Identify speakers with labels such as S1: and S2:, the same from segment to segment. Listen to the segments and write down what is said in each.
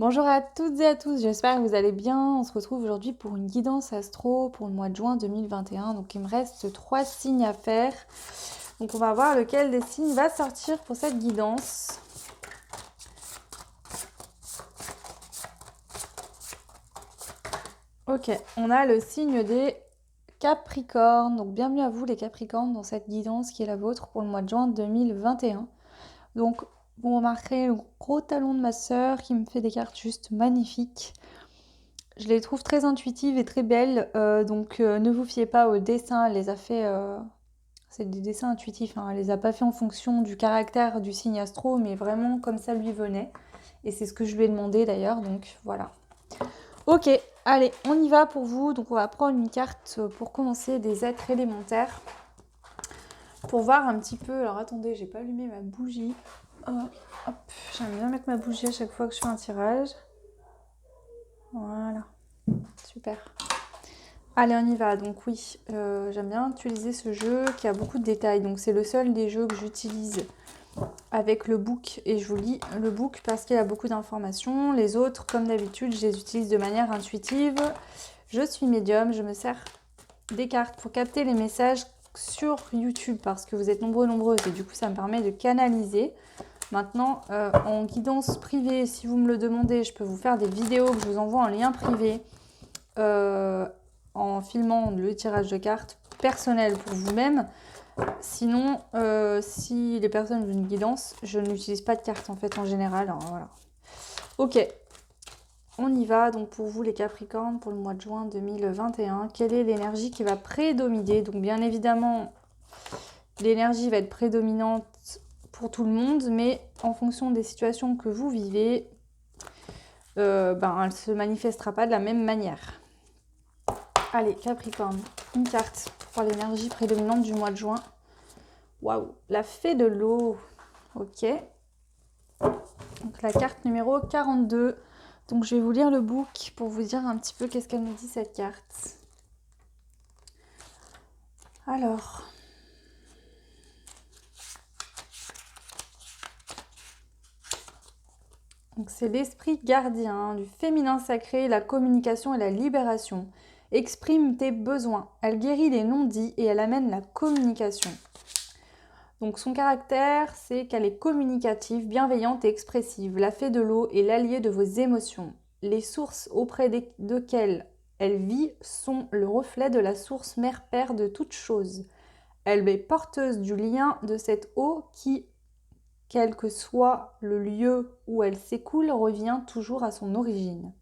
S1: Bonjour à toutes et à tous, j'espère que vous allez bien. On se retrouve aujourd'hui pour une guidance astro pour le mois de juin 2021. Donc il me reste 3 signes à faire. Donc on va voir lequel des signes va sortir pour cette guidance. Ok, on a le signe des Capricornes. Donc bienvenue à vous les Capricornes dans cette guidance qui est la vôtre pour le mois de juin 2021. Donc vous remarquerez le gros talon de ma sœur qui me fait des cartes juste magnifiques. Je les trouve très intuitives et très belles, donc ne vous fiez pas au dessin, elle les a fait, c'est des dessins intuitifs, hein, elle les a pas fait en fonction du caractère du signe astro, mais vraiment comme ça lui venait. Et c'est ce que je lui ai demandé d'ailleurs, donc voilà. Ok, allez, on y va pour vous. Donc on va prendre une carte pour commencer des êtres élémentaires. Pour voir un petit peu, alors attendez, j'ai pas allumé ma bougie. Hop, j'aime bien mettre ma bougie à chaque fois que je fais un tirage. Voilà, super. Allez, on y va. Donc oui, j'aime bien utiliser ce jeu qui a beaucoup de détails. Donc c'est le seul des jeux que j'utilise avec le book. Et je vous lis le book parce qu'il a beaucoup d'informations. Les autres, comme d'habitude, je les utilise de manière intuitive. Je suis médium, je me sers des cartes pour capter les messages sur YouTube parce que vous êtes nombreuses et du coup ça me permet de canaliser. Maintenant, en guidance privée, si vous me le demandez, je peux vous faire des vidéos que je vous envoie en lien privé. En filmant le tirage de cartes personnel pour vous-même. Sinon, si les personnes veulent une guidance, je n'utilise pas de cartes en fait en général. Alors, voilà. Ok, on y va. Donc pour vous les Capricornes, pour le mois de juin 2021, quelle est l'énergie qui va prédominer? Donc bien évidemment, l'énergie va être prédominante pour tout le monde, mais en fonction des situations que vous vivez, elle ne se manifestera pas de la même manière. Allez, Capricorne, une carte pour l'énergie prédominante du mois de juin. Waouh, la fée de l'eau. Ok. Donc la carte numéro 42. Donc je vais vous lire le book pour vous dire un petit peu qu'est-ce qu'elle nous dit cette carte. Alors. Donc c'est l'esprit gardien du féminin sacré, la communication et la libération. Exprime tes besoins. Elle guérit les non-dits et elle amène la communication. Donc son caractère, c'est qu'elle est communicative, bienveillante et expressive. La fée de l'eau est l'allié de vos émotions. Les sources auprès desquelles elle vit sont le reflet de la source mère-père de toutes choses. Elle est porteuse du lien de cette eau qui, quel que soit le lieu où elle s'écoule, revient toujours à son origine.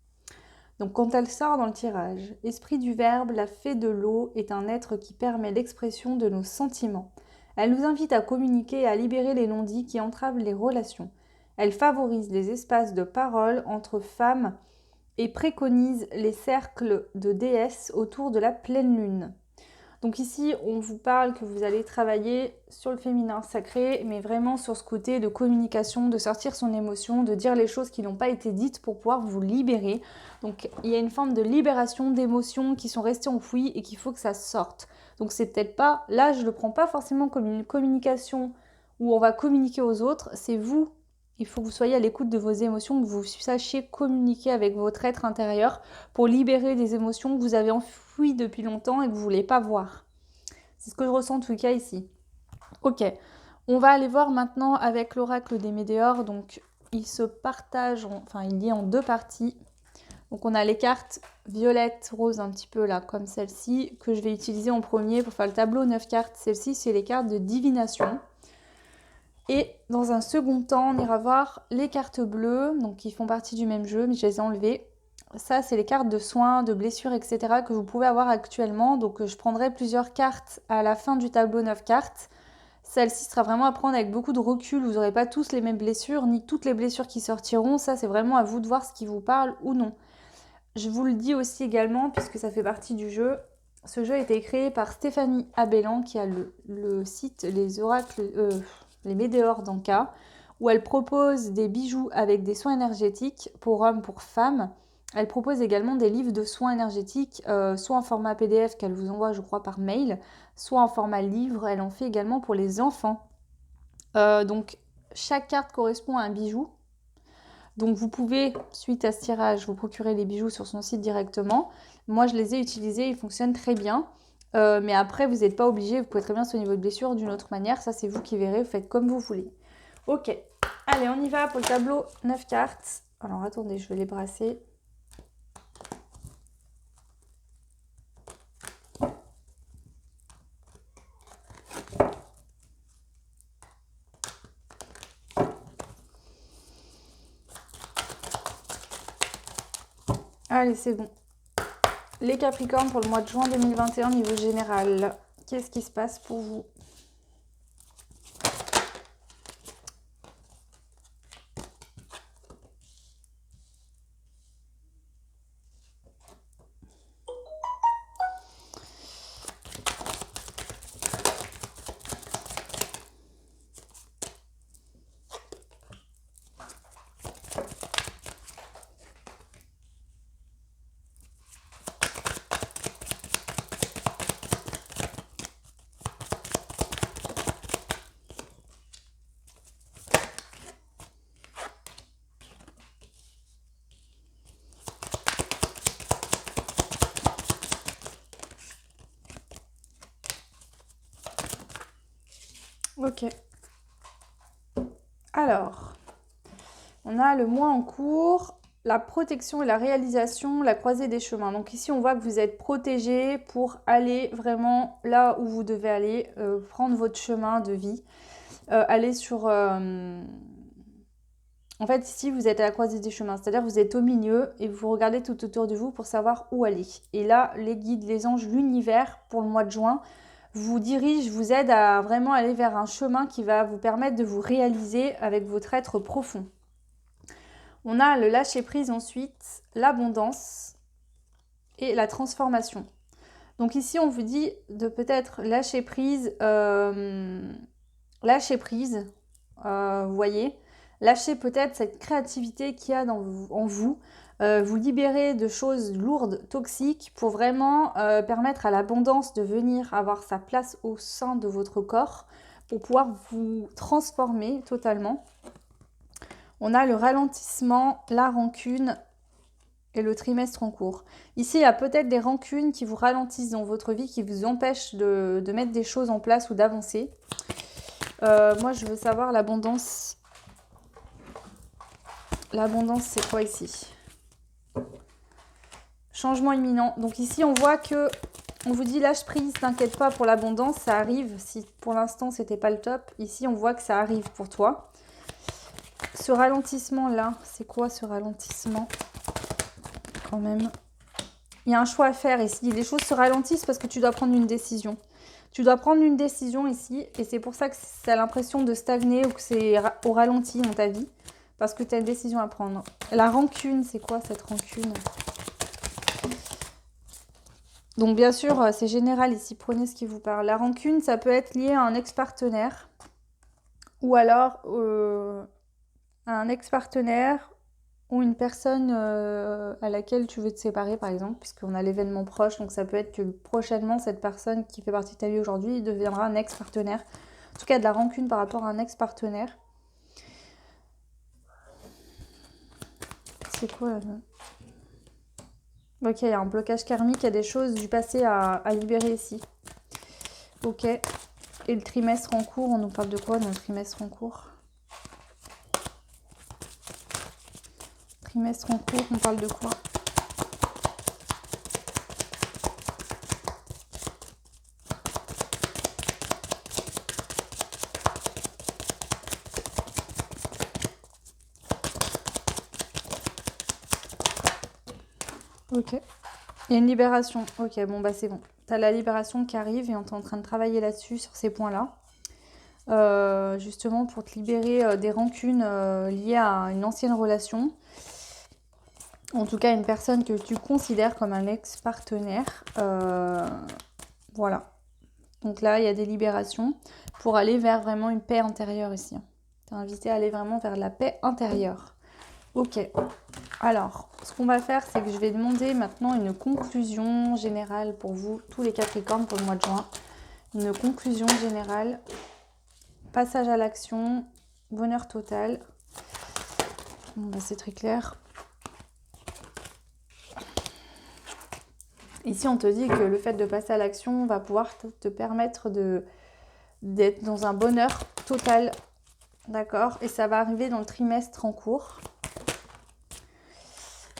S1: Donc quand elle sort dans le tirage, esprit du verbe, la fée de l'eau est un être qui permet l'expression de nos sentiments. Elle nous invite à communiquer et à libérer les non-dits qui entravent les relations. Elle favorise les espaces de parole entre femmes et préconise les cercles de déesses autour de la pleine lune. Donc ici, on vous parle que vous allez travailler sur le féminin sacré, mais vraiment sur ce côté de communication, de sortir son émotion, de dire les choses qui n'ont pas été dites pour pouvoir vous libérer. Donc il y a une forme de libération d'émotions qui sont restées enfouies et qu'il faut que ça sorte. Donc c'est peut-être pas, là je le prends pas forcément comme une communication où on va communiquer aux autres, c'est vous. Il faut que vous soyez à l'écoute de vos émotions, que vous sachiez communiquer avec votre être intérieur pour libérer des émotions que vous avez enfouies depuis longtemps et que vous ne voulez pas voir. C'est ce que je ressens en tout cas ici. Ok, on va aller voir maintenant avec l'oracle des météores. Donc il se partage, il est en deux parties. Donc on a les cartes violette, rose un petit peu là, comme celle-ci, que je vais utiliser en premier pour faire le tableau 9 cartes. Celle-ci, c'est les cartes de divination. Et dans un second temps, on ira voir les cartes bleues, donc qui font partie du même jeu, mais je les ai enlevées. Ça, c'est les cartes de soins, de blessures, etc. que vous pouvez avoir actuellement. Donc je prendrai plusieurs cartes à la fin du tableau 9 cartes. Celle-ci sera vraiment à prendre avec beaucoup de recul. Vous n'aurez pas tous les mêmes blessures, ni toutes les blessures qui sortiront. Ça, c'est vraiment à vous de voir ce qui vous parle ou non. Je vous le dis aussi également, puisque ça fait partie du jeu. Ce jeu a été créé par Stéphanie Abellan, qui a le site Les Oracles... les Météores d'Anka, où elle propose des bijoux avec des soins énergétiques pour hommes, pour femmes. Elle propose également des livres de soins énergétiques, soit en format PDF qu'elle vous envoie, je crois, par mail, soit en format livre. Elle en fait également pour les enfants. Donc, chaque carte correspond à un bijou. Donc vous pouvez, suite à ce tirage, vous procurer les bijoux sur son site directement. Moi, je les ai utilisés, ils fonctionnent très bien. Mais après, vous n'êtes pas obligé, vous pouvez très bien soigner votre blessure d'une autre manière. Ça, c'est vous qui verrez, vous faites comme vous voulez. Ok, allez, on y va pour le tableau 9 cartes. Alors, attendez, je vais les brasser. Allez, c'est bon. Les Capricornes pour le mois de juin 2021 niveau général. Qu'est-ce qui se passe pour vous? Ok. Alors, on a le mois en cours, la protection et la réalisation, la croisée des chemins. Donc ici, on voit que vous êtes protégé pour aller vraiment là où vous devez aller, prendre votre chemin de vie, aller sur... En fait, ici, vous êtes à la croisée des chemins, c'est-à-dire que vous êtes au milieu et vous regardez tout autour de vous pour savoir où aller. Et là, les guides, les anges, l'univers, pour le mois de juin, vous dirige, vous aide à vraiment aller vers un chemin qui va vous permettre de vous réaliser avec votre être profond. On a le lâcher-prise ensuite, l'abondance et la transformation. Donc ici, on vous dit de peut-être lâcher prise, vous voyez, lâcher peut-être cette créativité qu'il y a en vous, vous libérer de choses lourdes, toxiques, pour vraiment permettre à l'abondance de venir avoir sa place au sein de votre corps, pour pouvoir vous transformer totalement. On a le ralentissement, la rancune et le trimestre en cours. Ici, il y a peut-être des rancunes qui vous ralentissent dans votre vie, qui vous empêchent de mettre des choses en place ou d'avancer. Moi, je veux savoir l'abondance. L'abondance, c'est quoi ici? Changement imminent. Donc ici, on voit que on vous dit lâche prise, t'inquiète pas pour l'abondance, ça arrive. Si pour l'instant, c'était pas le top, ici, on voit que ça arrive pour toi. Ce ralentissement-là, c'est quoi ce ralentissement? Quand même. Il y a un choix à faire ici. Les choses se ralentissent parce que tu dois prendre une décision. Tu dois prendre une décision ici et c'est pour ça que tu as l'impression de stagner ou que c'est au ralenti dans ta vie. Parce que tu as une décision à prendre. La rancune, c'est quoi cette rancune? Donc bien sûr, c'est général ici, prenez ce qui vous parle. La rancune, ça peut être lié à un ex-partenaire. Ou alors à un ex-partenaire ou une personne à laquelle tu veux te séparer par exemple, puisqu'on a l'événement proche, donc ça peut être que prochainement cette personne qui fait partie de ta vie aujourd'hui deviendra un ex-partenaire. En tout cas, de la rancune par rapport à un ex-partenaire. C'est quoi là? Ok, il y a un blocage karmique, il y a des choses du passé à libérer ici. Ok. Et le trimestre en cours, on nous parle de quoi dans le trimestre en cours? Trimestre en cours, on parle de quoi? Ok. Il y a une libération. Ok, bon bah c'est bon. Tu as la libération qui arrive et on est en train de travailler là-dessus, sur ces points-là. Justement pour te libérer des rancunes liées à une ancienne relation. En tout cas, une personne que tu considères comme un ex-partenaire. Voilà. Donc là, il y a des libérations pour aller vers vraiment une paix intérieure ici. Tu es invité à aller vraiment vers la paix intérieure. Ok. Alors, ce qu'on va faire, c'est que je vais demander maintenant une conclusion générale pour vous, tous les Capricornes, pour le mois de juin. Une conclusion générale. Passage à l'action. Bonheur total. Bon, bah, c'est très clair. Ici, on te dit que le fait de passer à l'action va pouvoir te permettre d'être dans un bonheur total. D'accord? Et ça va arriver dans le trimestre en cours.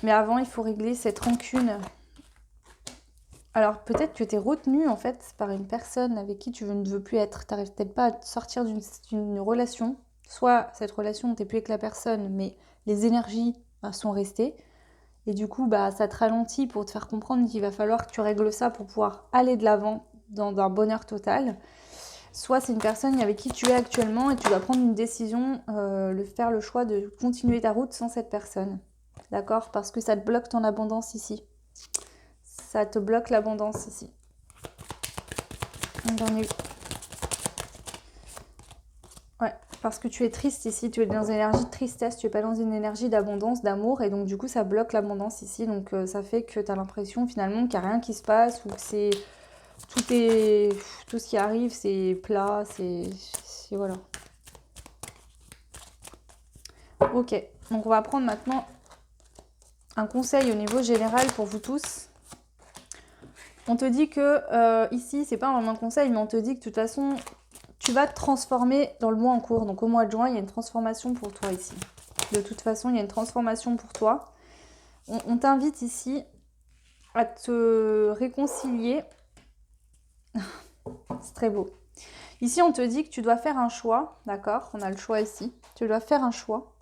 S1: Mais avant, il faut régler cette rancune. Alors, peut-être que tu es retenu, en fait, par une personne avec qui tu ne veux plus être. Tu n'arrives peut-être pas à sortir d'une relation. Soit cette relation, tu n'es plus avec la personne, mais les énergies sont restées. Et du coup, bah, ça te ralentit pour te faire comprendre qu'il va falloir que tu règles ça pour pouvoir aller de l'avant dans un bonheur total. Soit c'est une personne avec qui tu es actuellement et tu dois prendre une décision, faire le choix de continuer ta route sans cette personne. D'accord? Parce que ça te bloque ton abondance ici. Ça te bloque l'abondance ici. Ouais, parce que tu es triste ici, tu es dans une énergie de tristesse, tu n'es pas dans une énergie d'abondance, d'amour, et donc du coup ça bloque l'abondance ici, donc ça fait que tu as l'impression finalement qu'il n'y a rien qui se passe, ou que c'est tout ce qui arrive, c'est plat, c'est voilà. Ok, donc on va prendre maintenant un conseil au niveau général pour vous tous. On te dit que ici, c'est pas vraiment un conseil, mais on te dit que de toute façon, tu vas te transformer dans le mois en cours. Donc au mois de juin, il y a une transformation pour toi ici. De toute façon, il y a une transformation pour toi. On t'invite ici à te réconcilier. C'est très beau. Ici, on te dit que tu dois faire un choix, d'accord? On a le choix ici. Tu dois faire un choix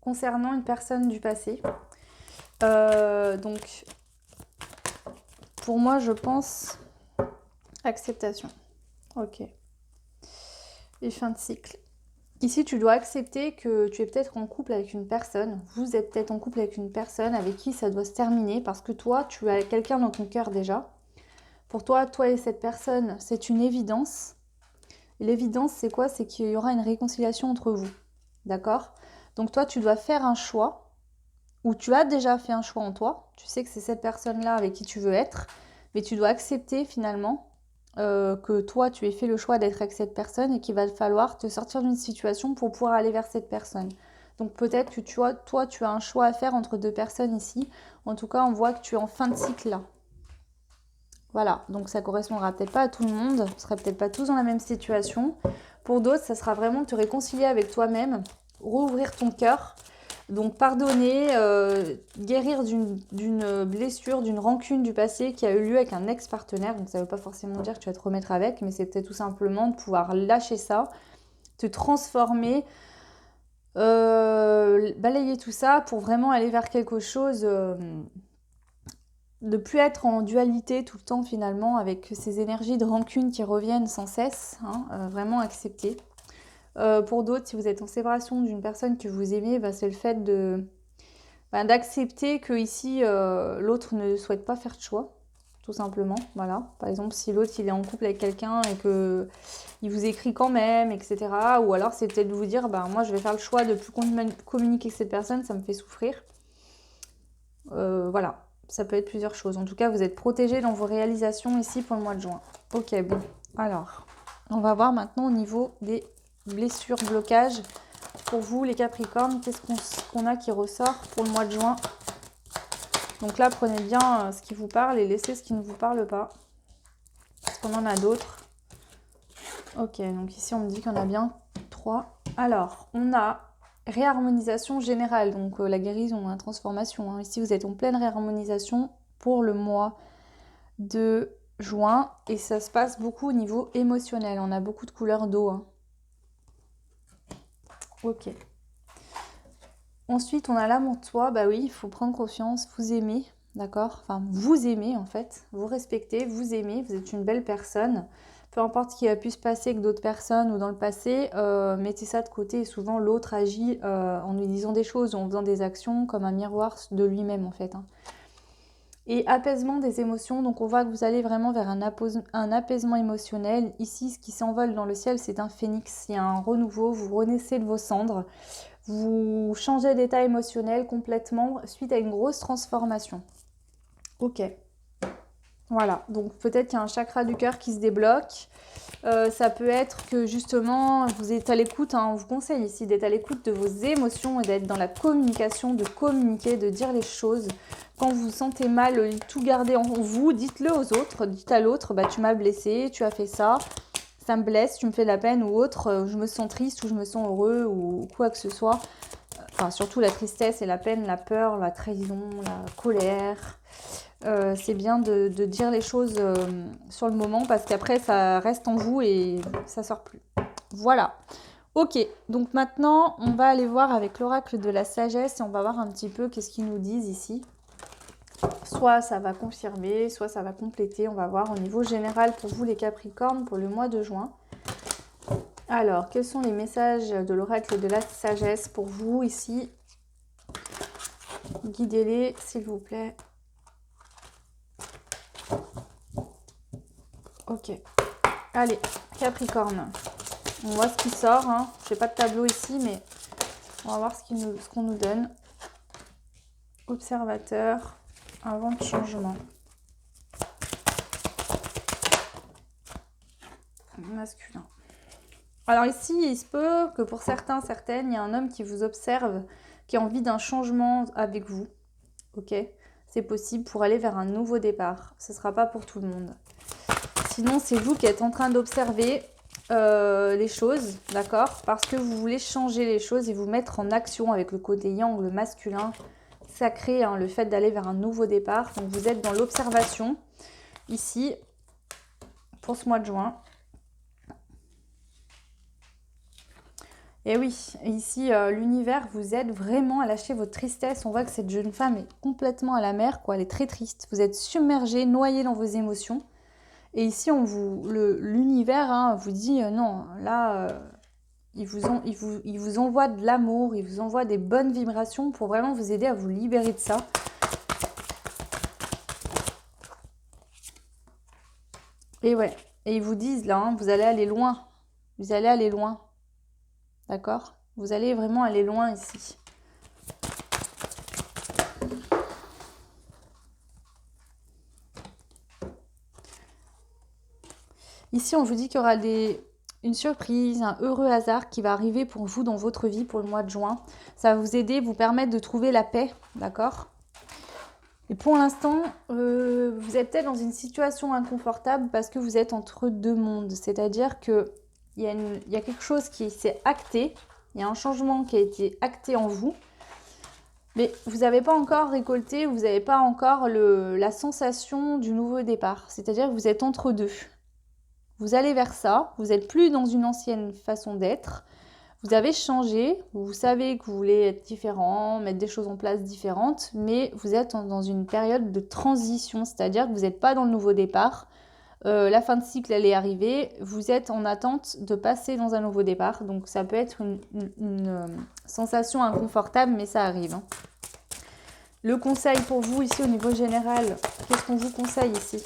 S1: concernant une personne du passé. Donc, pour moi, je pense acceptation. Ok. Et fin de cycle. Ici, tu dois accepter que tu es peut-être en couple avec une personne. Vous êtes peut-être en couple avec une personne avec qui ça doit se terminer parce que toi, tu as quelqu'un dans ton cœur déjà. Pour toi, toi et cette personne, c'est une évidence. L'évidence, c'est quoi? C'est qu'il y aura une réconciliation entre vous. D'accord? Donc toi, tu dois faire un choix, ou tu as déjà fait un choix en toi. Tu sais que c'est cette personne-là avec qui tu veux être, mais tu dois accepter finalement que toi, tu aies fait le choix d'être avec cette personne et qu'il va falloir te sortir d'une situation pour pouvoir aller vers cette personne. Donc peut-être que toi, tu as un choix à faire entre deux personnes ici. En tout cas, on voit que tu es en fin de cycle là. Voilà, donc ça correspondra peut-être pas à tout le monde, on ne sera peut-être pas tous dans la même situation. Pour d'autres, ça sera vraiment te réconcilier avec toi-même, rouvrir ton cœur, donc pardonner, guérir d'une blessure, d'une rancune du passé qui a eu lieu avec un ex-partenaire. Donc ça ne veut pas forcément dire que tu vas te remettre avec, mais c'était tout simplement de pouvoir lâcher ça, te transformer, balayer tout ça pour vraiment aller vers quelque chose... de plus être en dualité tout le temps finalement avec ces énergies de rancune qui reviennent sans cesse, hein, vraiment accepter. Pour d'autres, si vous êtes en séparation d'une personne que vous aimez, c'est le fait d'accepter que ici l'autre ne souhaite pas faire de choix, tout simplement. Voilà. Par exemple, si l'autre il est en couple avec quelqu'un et que il vous écrit quand même, etc. Ou alors c'est peut-être de vous dire, moi je vais faire le choix de plus communiquer avec cette personne, ça me fait souffrir. Voilà. Ça peut être plusieurs choses. En tout cas, vous êtes protégés dans vos réalisations ici pour le mois de juin. Ok, bon. Alors, on va voir maintenant au niveau des blessures, blocages. Pour vous, les Capricornes, qu'est-ce qu'on a qui ressort pour le mois de juin? Donc là, prenez bien ce qui vous parle et laissez ce qui ne vous parle pas. Parce qu'on en a d'autres. Ok, donc ici, on me dit qu'on a bien 3. Alors, on a réharmonisation générale, donc la guérison, la transformation. Hein. Ici, vous êtes en pleine réharmonisation pour le mois de juin et ça se passe beaucoup au niveau émotionnel. On a beaucoup de couleurs d'eau. Hein. Ok. Ensuite, on a l'amour de soi. Bah oui, il faut prendre confiance, vous aimer, d'accord? Enfin, vous aimez en fait, vous respectez, vous aimez, vous êtes une belle personne. Peu importe ce qui a pu se passer avec d'autres personnes ou dans le passé, mettez ça de côté. Et souvent, l'autre agit en lui disant des choses ou en faisant des actions comme un miroir de lui-même en fait. Hein. Et apaisement des émotions, donc on voit que vous allez vraiment vers un apaisement émotionnel. Ici, ce qui s'envole dans le ciel, c'est un phénix, il y a un renouveau, vous renaissez de vos cendres, vous changez d'état émotionnel complètement suite à une grosse transformation. Ok. Voilà, donc peut-être qu'il y a un chakra du cœur qui se débloque. Ça peut être que justement, vous êtes à l'écoute, hein, on vous conseille ici d'être à l'écoute de vos émotions et d'être dans la communication, de communiquer, de dire les choses. Quand vous vous sentez mal, tout garder en vous, dites-le aux autres, dites à l'autre, bah, tu m'as blessé, tu as fait ça me blesse, tu me fais de la peine ou autre, je me sens triste ou je me sens heureux ou quoi que ce soit. Enfin, surtout la tristesse et la peine, la peur, la trahison, la colère. C'est bien de dire les choses sur le moment parce qu'après ça reste en vous et ça sort plus. Voilà. Ok, donc maintenant on va aller voir avec l'oracle de la sagesse et on va voir un petit peu qu'est-ce qu'ils nous disent ici. Soit ça va confirmer, soit ça va compléter. On va voir au niveau général pour vous les Capricornes pour le mois de juin. Alors, quels sont les messages de l'oracle de la sagesse pour vous ici? Guidez-les s'il vous plaît. Ok. Allez, Capricorne. On voit ce qui sort. Hein. Je n'ai pas de tableau ici, mais on va voir ce qu'on nous donne. Observateur. Un vent de changement. Masculin. Alors ici, il se peut que pour certains, certaines, il y a un homme qui vous observe, qui a envie d'un changement avec vous. Ok, c'est possible pour aller vers un nouveau départ. Ce ne sera pas pour tout le monde. Sinon, c'est vous qui êtes en train d'observer les choses, d'accord? Parce que vous voulez changer les choses et vous mettre en action avec le côté yang, le masculin sacré, hein, le fait d'aller vers un nouveau départ. Donc vous êtes dans l'observation ici pour ce mois de juin. Et oui, ici, l'univers vous aide vraiment à lâcher votre tristesse. On voit que cette jeune femme est complètement à la mer, quoi. Elle est très triste. Vous êtes submergé, noyé dans vos émotions. Et ici, l'univers hein, vous dit non, là, il vous envoie de l'amour, il vous envoie des bonnes vibrations pour vraiment vous aider à vous libérer de ça. Et ouais, et ils vous disent là, hein, vous allez aller loin. Vous allez aller loin. D'accord? Vous allez vraiment aller loin ici. Ici, on vous dit qu'il y aura une surprise, un heureux hasard qui va arriver pour vous dans votre vie pour le mois de juin. Ça va vous aider, vous permettre de trouver la paix, d'accord? Et pour l'instant, vous êtes peut-être dans une situation inconfortable parce que vous êtes entre deux mondes. C'est-à-dire qu'il y a quelque chose qui s'est acté, il y a un changement qui a été acté en vous, mais vous n'avez pas encore récolté, vous n'avez pas encore la sensation du nouveau départ. C'est-à-dire que vous êtes entre deux. Vous allez vers ça, vous n'êtes plus dans une ancienne façon d'être. Vous avez changé, vous savez que vous voulez être différent, mettre des choses en place différentes, mais vous êtes dans une période de transition, c'est-à-dire que vous n'êtes pas dans le nouveau départ. La fin de cycle, elle est arrivée. Vous êtes en attente de passer dans un nouveau départ. Donc, ça peut être une sensation inconfortable, mais ça arrive. Hein. Le conseil pour vous ici au niveau général, qu'est-ce qu'on vous conseille ici?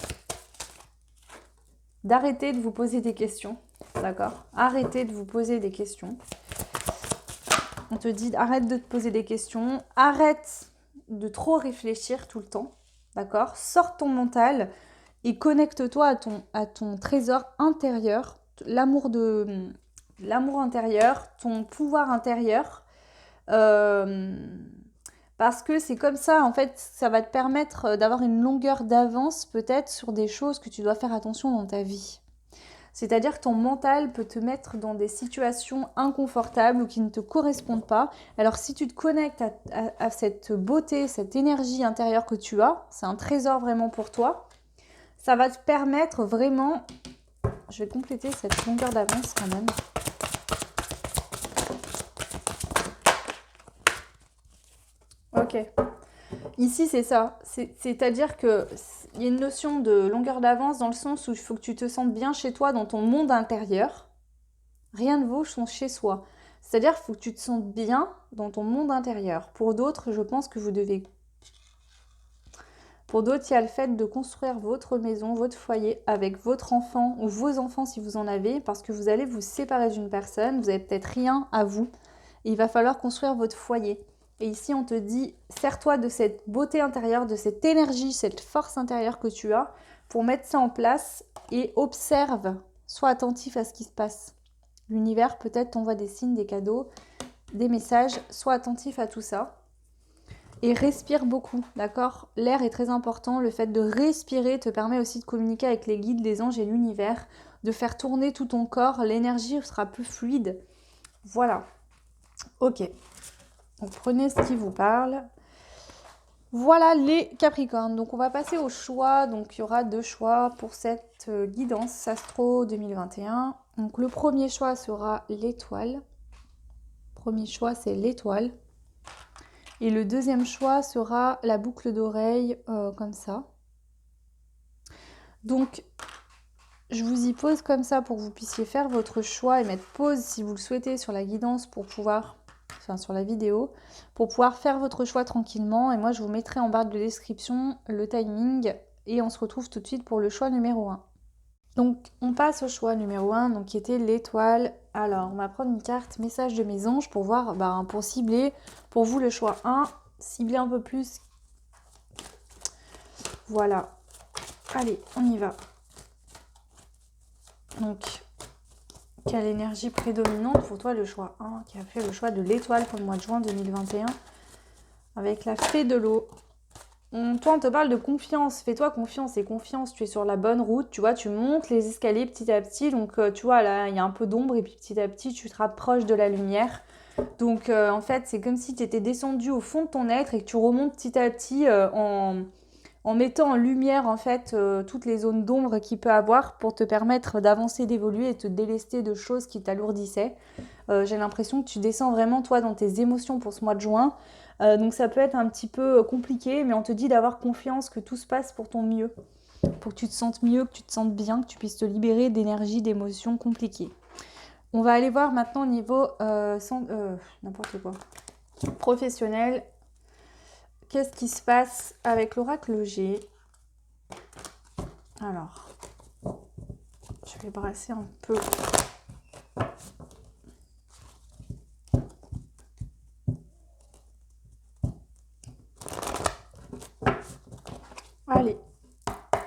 S1: D'arrêter de vous poser des questions. D'accord? Arrêtez de vous poser des questions. On te dit arrête de te poser des questions. Arrête de trop réfléchir tout le temps. D'accord? Sors ton mental et connecte-toi à ton trésor intérieur, l'amour intérieur, ton pouvoir intérieur. Parce que c'est comme ça, en fait, ça va te permettre d'avoir une longueur d'avance peut-être sur des choses que tu dois faire attention dans ta vie. C'est-à-dire que ton mental peut te mettre dans des situations inconfortables ou qui ne te correspondent pas. Alors si tu te connectes à cette beauté, cette énergie intérieure que tu as, c'est un trésor vraiment pour toi, ça va te permettre vraiment... Je vais compléter cette longueur d'avance quand même. Ok. Ici, c'est ça. C'est-à-dire qu'il y a une notion de longueur d'avance dans le sens où il faut que tu te sentes bien chez toi, dans ton monde intérieur. Rien ne vaut son chez soi. C'est-à-dire qu'il faut que tu te sentes bien dans ton monde intérieur. Pour d'autres, je pense que vous devez... Pour d'autres, il y a le fait de construire votre maison, votre foyer avec votre enfant ou vos enfants si vous en avez, parce que vous allez vous séparer d'une personne, vous n'avez peut-être rien à vous. Et il va falloir construire votre foyer. Et ici, on te dit, sers-toi de cette beauté intérieure, de cette énergie, cette force intérieure que tu as pour mettre ça en place et observe Sois attentif à ce qui se passe. L'univers peut-être t'envoie des signes, des cadeaux, des messages. Sois attentif à tout ça. Et respire beaucoup, d'accord? L'air est très important. Le fait de respirer te permet aussi de communiquer avec les guides, les anges et l'univers, de faire tourner tout ton corps. L'énergie sera plus fluide. Voilà. Ok. Donc prenez ce qui vous parle. Voilà les Capricornes. Donc on va passer au choix. Donc il y aura 2 choix pour cette guidance Astro 2021. Donc le premier choix sera l'étoile. Premier choix, c'est l'étoile. Et le deuxième choix sera la boucle d'oreille, comme ça. Donc, je vous y pose comme ça pour que vous puissiez faire votre choix et mettre pause si vous le souhaitez sur la guidance pour pouvoir, enfin sur la vidéo, pour pouvoir faire votre choix tranquillement. Et moi, je vous mettrai en barre de description le timing et on se retrouve tout de suite pour le choix numéro 1. Donc, on passe au choix numéro 1, donc qui était l'étoile. Alors, on va prendre une carte message de mes anges pour voir, pour cibler, pour vous le choix 1, cibler un peu plus. Voilà. Allez, on y va. Donc, quelle énergie prédominante pour toi le choix 1 qui a fait le choix de l'étoile pour le mois de juin 2021 avec la fée de l'eau. Toi, on te parle de confiance. Fais-toi confiance et confiance. Tu es sur la bonne route. Tu vois, tu montes les escaliers petit à petit. Donc, tu vois, là, il y a un peu d'ombre et puis petit à petit, tu te rapproches de la lumière. Donc, en fait, c'est comme si tu étais descendu au fond de ton être et que tu remontes petit à petit en mettant en lumière, en fait, toutes les zones d'ombre qu'il peut avoir pour te permettre d'avancer, d'évoluer et te délester de choses qui t'alourdissaient. J'ai l'impression que tu descends vraiment, toi, dans tes émotions pour ce mois de juin. Donc ça peut être un petit peu compliqué, mais on te dit d'avoir confiance que tout se passe pour ton mieux. Pour que tu te sentes mieux, que tu te sentes bien, que tu puisses te libérer d'énergie, d'émotions compliquées. On va aller voir maintenant au niveau n'importe quoi. Professionnel. Qu'est-ce qui se passe avec l'oracle G? Alors, je vais brasser un peu. Allez,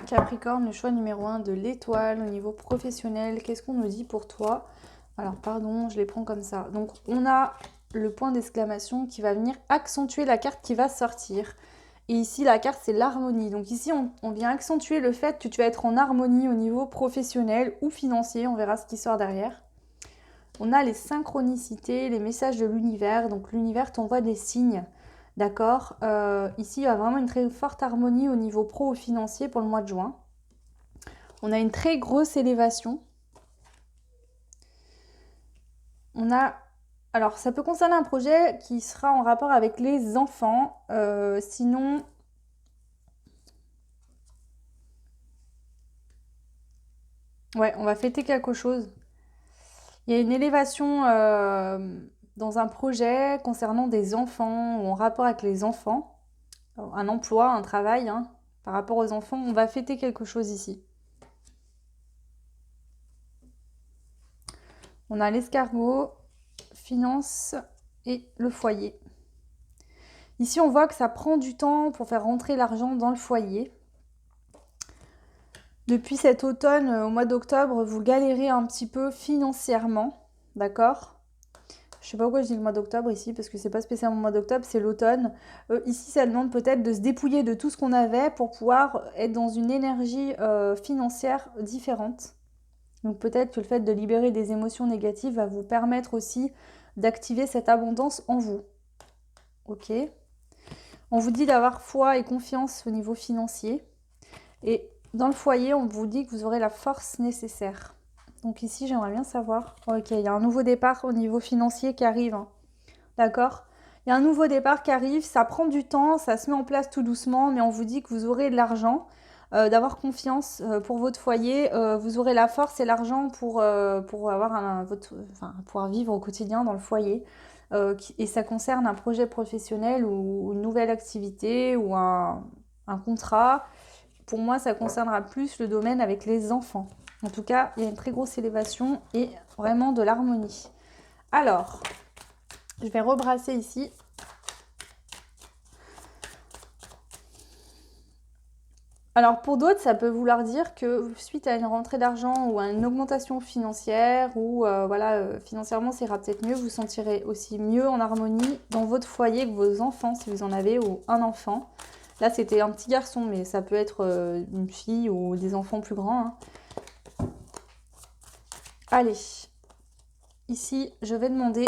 S1: Capricorne, le choix numéro 1 de l'étoile au niveau professionnel. Qu'est-ce qu'on nous dit pour toi? Alors, pardon, je les prends comme ça. Donc, on a le point d'exclamation qui va venir accentuer la carte qui va sortir. Et ici, la carte, c'est l'harmonie. Donc ici, on vient accentuer le fait que tu vas être en harmonie au niveau professionnel ou financier. On verra ce qui sort derrière. On a les synchronicités, les messages de l'univers. Donc l'univers t'envoie des signes. D'accord. Ici, il y a vraiment une très forte harmonie au niveau pro ou financier pour le mois de juin. On a une très grosse élévation. On a... Alors, ça peut concerner un projet qui sera en rapport avec les enfants. Sinon... Ouais, on va fêter quelque chose. Il y a une élévation dans un projet concernant des enfants ou en rapport avec les enfants. Un emploi, un travail, hein, par rapport aux enfants. On va fêter quelque chose ici. On a l'escargot, finance et le foyer. Ici, on voit que ça prend du temps pour faire rentrer l'argent dans le foyer. Depuis cet automne, au mois d'octobre, vous galérez un petit peu financièrement, d'accord? Je sais pas pourquoi je dis le mois d'octobre ici, parce que c'est pas spécialement le mois d'octobre, c'est l'automne. Ici, ça demande peut-être de se dépouiller de tout ce qu'on avait pour pouvoir être dans une énergie financière différente. Donc peut-être que le fait de libérer des émotions négatives va vous permettre aussi d'activer cette abondance en vous. Ok. On vous dit d'avoir foi et confiance au niveau financier. Et dans le foyer, on vous dit que vous aurez la force nécessaire. Donc ici, j'aimerais bien savoir. Ok, il y a un nouveau départ au niveau financier qui arrive. Hein. D'accord? Il y a un nouveau départ qui arrive. Ça prend du temps, ça se met en place tout doucement, mais on vous dit que vous aurez de l'argent, d'avoir confiance pour votre foyer. Vous aurez la force et l'argent pour avoir pouvoir vivre au quotidien dans le foyer. Et ça concerne un projet professionnel ou une nouvelle activité ou un contrat. Pour moi, ça concernera plus le domaine avec les enfants. En tout cas, il y a une très grosse élévation et vraiment de l'harmonie. Alors, je vais rebrasser ici. Alors pour d'autres, ça peut vouloir dire que suite à une rentrée d'argent ou à une augmentation financière ou voilà, financièrement ça ira peut-être mieux, vous sentirez aussi mieux en harmonie dans votre foyer que vos enfants si vous en avez ou un enfant. Là c'était un petit garçon mais ça peut être une fille ou des enfants plus grands, hein. Allez, ici je vais demander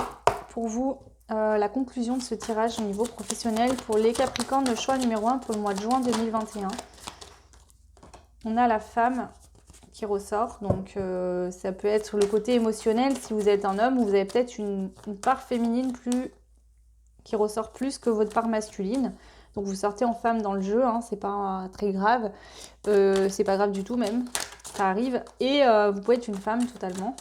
S1: pour vous la conclusion de ce tirage au niveau professionnel pour les Capricornes, le choix numéro 1 pour le mois de juin 2021. On a la femme qui ressort, donc ça peut être le côté émotionnel si vous êtes un homme, ou vous avez peut-être une part féminine qui ressort plus que votre part masculine. Donc vous sortez en femme dans le jeu, hein, c'est pas très grave, c'est pas grave du tout même, ça arrive. Et vous pouvez être une femme totalement.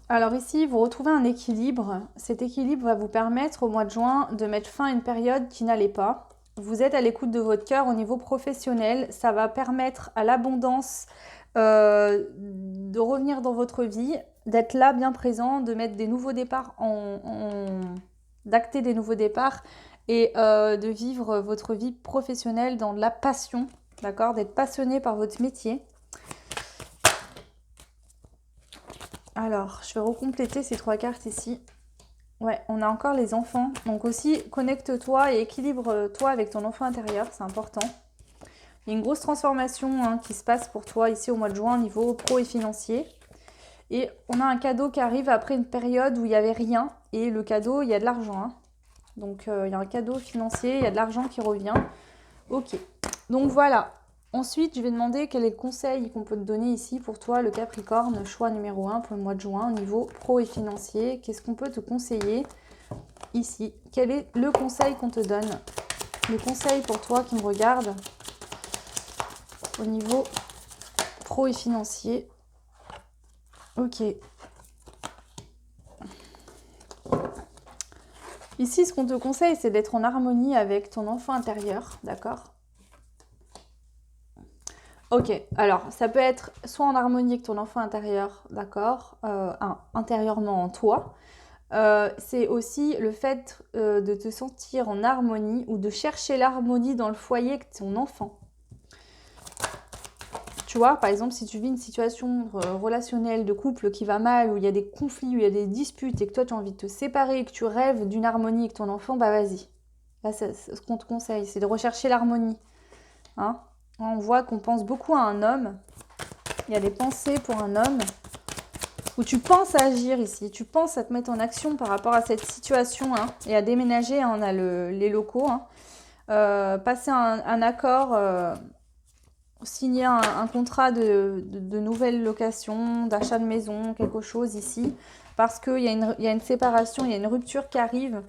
S1: Alors ici, vous retrouvez un équilibre. Cet équilibre va vous permettre au mois de juin de mettre fin à une période qui n'allait pas. Vous êtes à l'écoute de votre cœur au niveau professionnel. Ça va permettre à l'abondance de revenir dans votre vie, d'être là bien présent, de mettre des nouveaux départs d'acter des nouveaux départs et de vivre votre vie professionnelle dans de la passion, d'accord, d'être passionné par votre métier. Alors, je vais recompléter ces 3 cartes ici. Ouais, on a encore les enfants. Donc aussi, connecte-toi et équilibre-toi avec ton enfant intérieur, c'est important. Il y a une grosse transformation hein, qui se passe pour toi ici au mois de juin au niveau pro et financier. Et on a un cadeau qui arrive après une période où il n'y avait rien. Et le cadeau, il y a de l'argent. Hein. Donc, il y a un cadeau financier, il y a de l'argent qui revient. Ok, donc voilà. Ensuite, je vais demander quel est le conseil qu'on peut te donner ici pour toi, le Capricorne, choix numéro 1 pour le mois de juin au niveau pro et financier. Qu'est-ce qu'on peut te conseiller ici? Quel est le conseil qu'on te donne? Le conseil pour toi qui me regarde au niveau pro et financier. Ok. Ici, ce qu'on te conseille, c'est d'être en harmonie avec ton enfant intérieur, d'accord? Ok, alors ça peut être soit en harmonie avec ton enfant intérieur, d'accord, intérieurement en toi. C'est aussi le fait de te sentir en harmonie ou de chercher l'harmonie dans le foyer avec ton enfant. Tu vois, par exemple, si tu vis une situation relationnelle de couple qui va mal, où il y a des conflits, où il y a des disputes et que toi tu as envie de te séparer et que tu rêves d'une harmonie avec ton enfant, bah vas-y. Là, c'est ce qu'on te conseille, c'est de rechercher l'harmonie. Hein, on voit qu'on pense beaucoup à un homme. Il y a des pensées pour un homme où tu penses à agir ici, tu penses à te mettre en action par rapport à cette situation hein, et à déménager. Hein, on a les locaux, hein, passer un accord, signer un contrat de nouvelle location, d'achat de maison, quelque chose ici, parce qu'il y a une séparation, il y a une rupture qui arrive.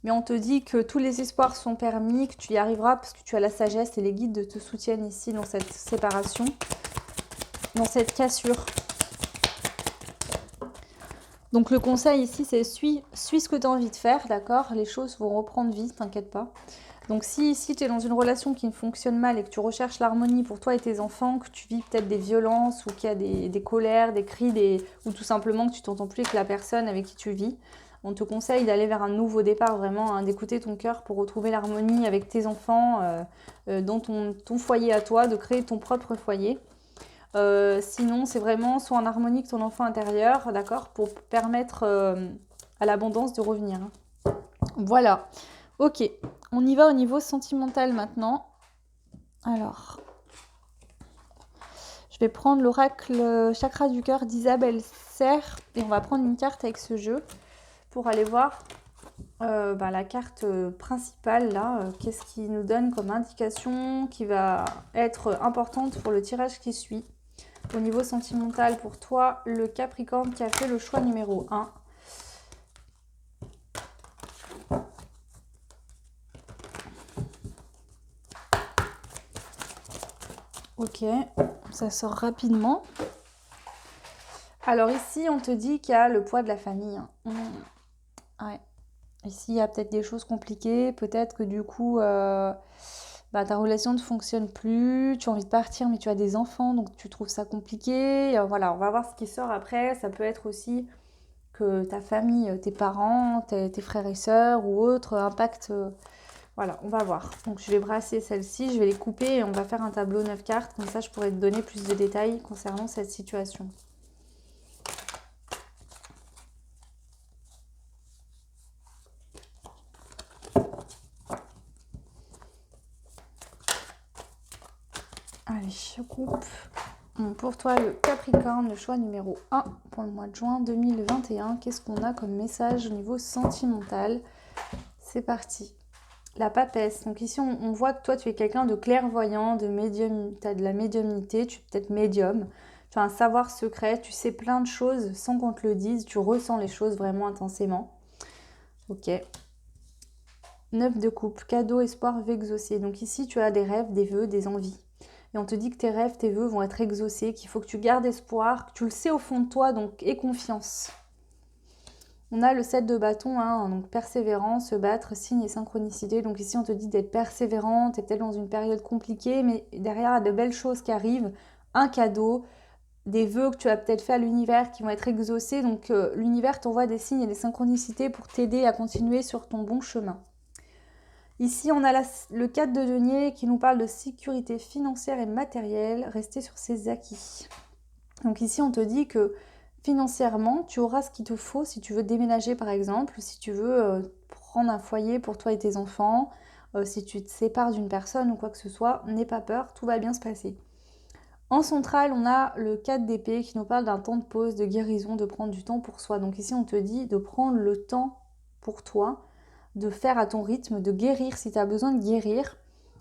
S1: Mais on te dit que tous les espoirs sont permis, que tu y arriveras parce que tu as la sagesse et les guides te soutiennent ici dans cette séparation, dans cette cassure. Donc le conseil ici, c'est suis ce que tu as envie de faire, d'accord? Les choses vont reprendre vie, t'inquiète pas. Donc si tu es dans une relation qui fonctionne mal et que tu recherches l'harmonie pour toi et tes enfants, que tu vis peut-être des violences ou qu'il y a des colères, des cris, ou tout simplement que tu t'entends plus avec la personne avec qui tu vis, on te conseille d'aller vers un nouveau départ, vraiment, hein, d'écouter ton cœur pour retrouver l'harmonie avec tes enfants, dans ton foyer à toi, de créer ton propre foyer. Sinon, c'est vraiment soit en harmonie avec ton enfant intérieur, d'accord, pour permettre à l'abondance de revenir. Hein. Voilà. Ok, on y va au niveau sentimental maintenant. Alors, je vais prendre l'oracle chakra du cœur d'Isabelle Serre et on va prendre une carte avec ce jeu pour aller voir la carte principale là. Qu'est-ce qui nous donne comme indication qui va être importante pour le tirage qui suit. Au niveau sentimental pour toi, le Capricorne qui a fait le choix numéro 1. Ok, ça sort rapidement. Alors ici, on te dit qu'il y a le poids de la famille. Ouais. Ici, il y a peut-être des choses compliquées. Peut-être que du coup, ta relation ne fonctionne plus. Tu as envie de partir, mais tu as des enfants, donc tu trouves ça compliqué. Voilà, on va voir ce qui sort après. Ça peut être aussi que ta famille, tes parents, tes frères et sœurs ou autres impactent Voilà, on va voir. Donc je vais brasser celle-ci, je vais les couper et on va faire un tableau 9 cartes. Comme ça, je pourrais te donner plus de détails concernant cette situation. Allez, je coupe. Bon, pour toi, le Capricorne, le choix numéro 1 pour le mois de juin 2021. Qu'est-ce qu'on a comme message au niveau sentimental? C'est parti. La papesse. Donc ici, on voit que toi, tu es quelqu'un de clairvoyant, de médium. Tu as de la médiumnité, tu es peut-être médium. Tu as un savoir secret, tu sais plein de choses sans qu'on te le dise. Tu ressens les choses vraiment intensément. Ok. 9 de coupe. Cadeau, espoir, vœux exaucés. Donc ici, tu as des rêves, des vœux, des envies. Et on te dit que tes rêves, tes vœux vont être exaucés, qu'il faut que tu gardes espoir, que tu le sais au fond de toi, donc aie confiance. On a le 7 de bâton, hein, donc persévérance, se battre, signe et synchronicité. Donc ici, on te dit d'être persévérante, tu es peut-être dans une période compliquée, mais derrière, il y a de belles choses qui arrivent. Un cadeau, des vœux que tu as peut-être fait à l'univers qui vont être exaucés. Donc l'univers t'envoie des signes et des synchronicités pour t'aider à continuer sur ton bon chemin. Ici, on a le 4 de denier qui nous parle de sécurité financière et matérielle, rester sur ses acquis. Donc ici, on te dit que financièrement, tu auras ce qu'il te faut si tu veux déménager par exemple, si tu veux prendre un foyer pour toi et tes enfants, si tu te sépares d'une personne ou quoi que ce soit, n'aie pas peur, tout va bien se passer. En centrale, on a le 4 d'épée qui nous parle d'un temps de pause, de guérison, de prendre du temps pour soi. Donc ici, on te dit de prendre le temps pour toi, de faire à ton rythme, de guérir si tu as besoin de guérir.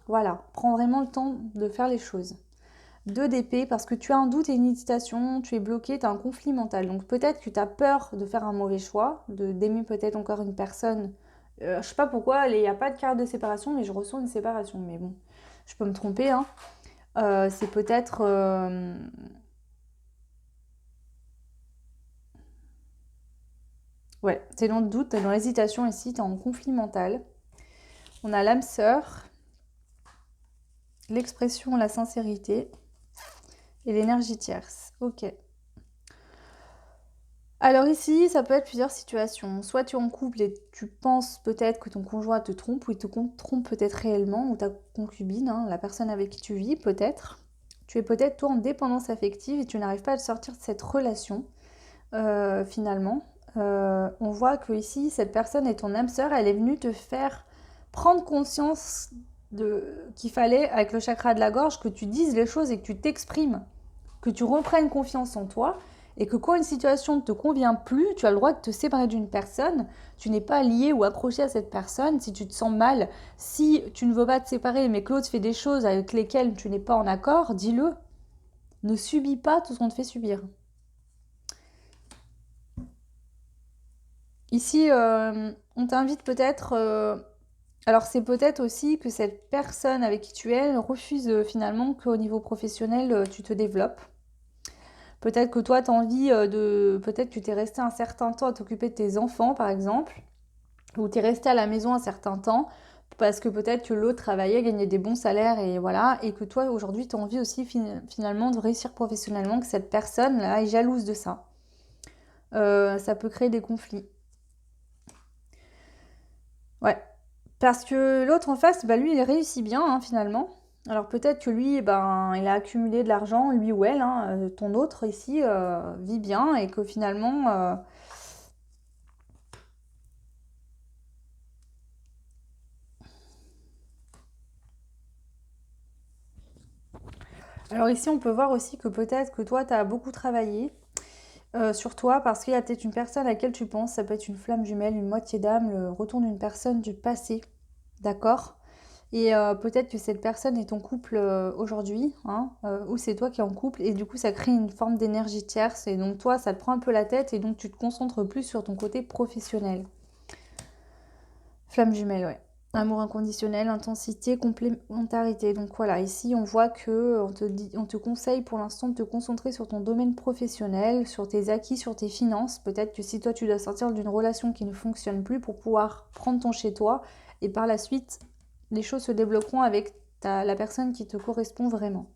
S1: Voilà, prends vraiment le temps de faire les choses. 2 d'épée parce que tu as un doute et une hésitation, tu es bloqué, tu as un conflit mental. Donc peut-être que tu as peur de faire un mauvais choix, d'aimer peut-être encore une personne. Je sais pas pourquoi, il n'y a pas de carte de séparation, mais je ressens une séparation. Mais bon, je peux me tromper, hein. C'est peut-être... Ouais, t'es dans le doute, t'es dans l'hésitation ici, t'es en conflit mental. On a l'âme sœur, l'expression, la sincérité et l'énergie tierce. Ok. Alors ici, ça peut être plusieurs situations. Soit tu es en couple et tu penses peut-être que ton conjoint te trompe, ou il te trompe peut-être réellement, ou ta concubine, hein, la personne avec qui tu vis peut-être. Tu es peut-être toi en dépendance affective et tu n'arrives pas à te sortir de cette relation, finalement. On voit que ici, cette personne est ton âme sœur, elle est venue te faire prendre conscience qu'il fallait, avec le chakra de la gorge, que tu dises les choses et que tu t'exprimes, que tu reprennes confiance en toi, et que quand une situation ne te convient plus, tu as le droit de te séparer d'une personne, tu n'es pas lié ou accroché à cette personne, si tu te sens mal, si tu ne veux pas te séparer, mais que l'autre fait des choses avec lesquelles tu n'es pas en accord, dis-le. Ne subis pas tout ce qu'on te fait subir. Ici, on t'invite peut-être... alors c'est peut-être aussi que cette personne avec qui tu es refuse finalement qu'au niveau professionnel, tu te développes. Peut-être que toi, tu as envie de... Peut-être que tu t'es resté un certain temps à t'occuper de tes enfants, par exemple, ou tu es resté à la maison un certain temps, parce que peut-être que l'autre travaillait, gagnait des bons salaires, et voilà, et que toi, aujourd'hui, tu as envie aussi finalement de réussir professionnellement, que cette personne-là est jalouse de ça. Ça peut créer des conflits. Ouais. Parce que l'autre en face, bah lui, il réussit bien, hein, finalement. Alors peut-être que lui, ben, il a accumulé de l'argent, lui ou elle, hein, ton autre ici vit bien et que finalement... Alors ici, on peut voir aussi que peut-être que toi, tu as beaucoup travaillé sur toi parce qu'il y a peut-être une personne à laquelle tu penses, ça peut être une flamme jumelle, une moitié d'âme, le retour d'une personne du passé, d'accord? Et peut-être que cette personne est en couple aujourd'hui, hein, ou c'est toi qui es en couple, et du coup ça crée une forme d'énergie tierce, et donc toi ça te prend un peu la tête, et donc tu te concentres plus sur ton côté professionnel. Flamme jumelle, ouais. Amour inconditionnel, intensité, complémentarité. Donc voilà, ici on voit que on te conseille pour l'instant de te concentrer sur ton domaine professionnel, sur tes acquis, sur tes finances. Peut-être que si toi tu dois sortir d'une relation qui ne fonctionne plus pour pouvoir prendre ton chez toi, et par la suite les choses se débloqueront avec la personne qui te correspond vraiment.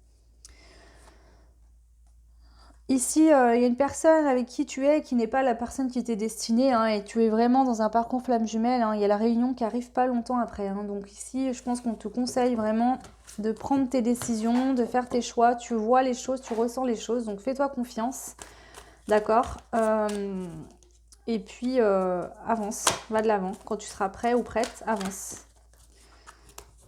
S1: Ici, il y a une personne avec qui tu es qui n'est pas la personne qui t'est destinée, hein, et tu es vraiment dans un parcours flamme jumelle, hein. Il y a la réunion qui arrive pas longtemps après, hein. Donc ici, je pense qu'on te conseille vraiment de prendre tes décisions, de faire tes choix. Tu vois les choses, tu ressens les choses, donc fais-toi confiance, d'accord. Et puis, avance, va de l'avant. Quand tu seras prêt ou prête, avance.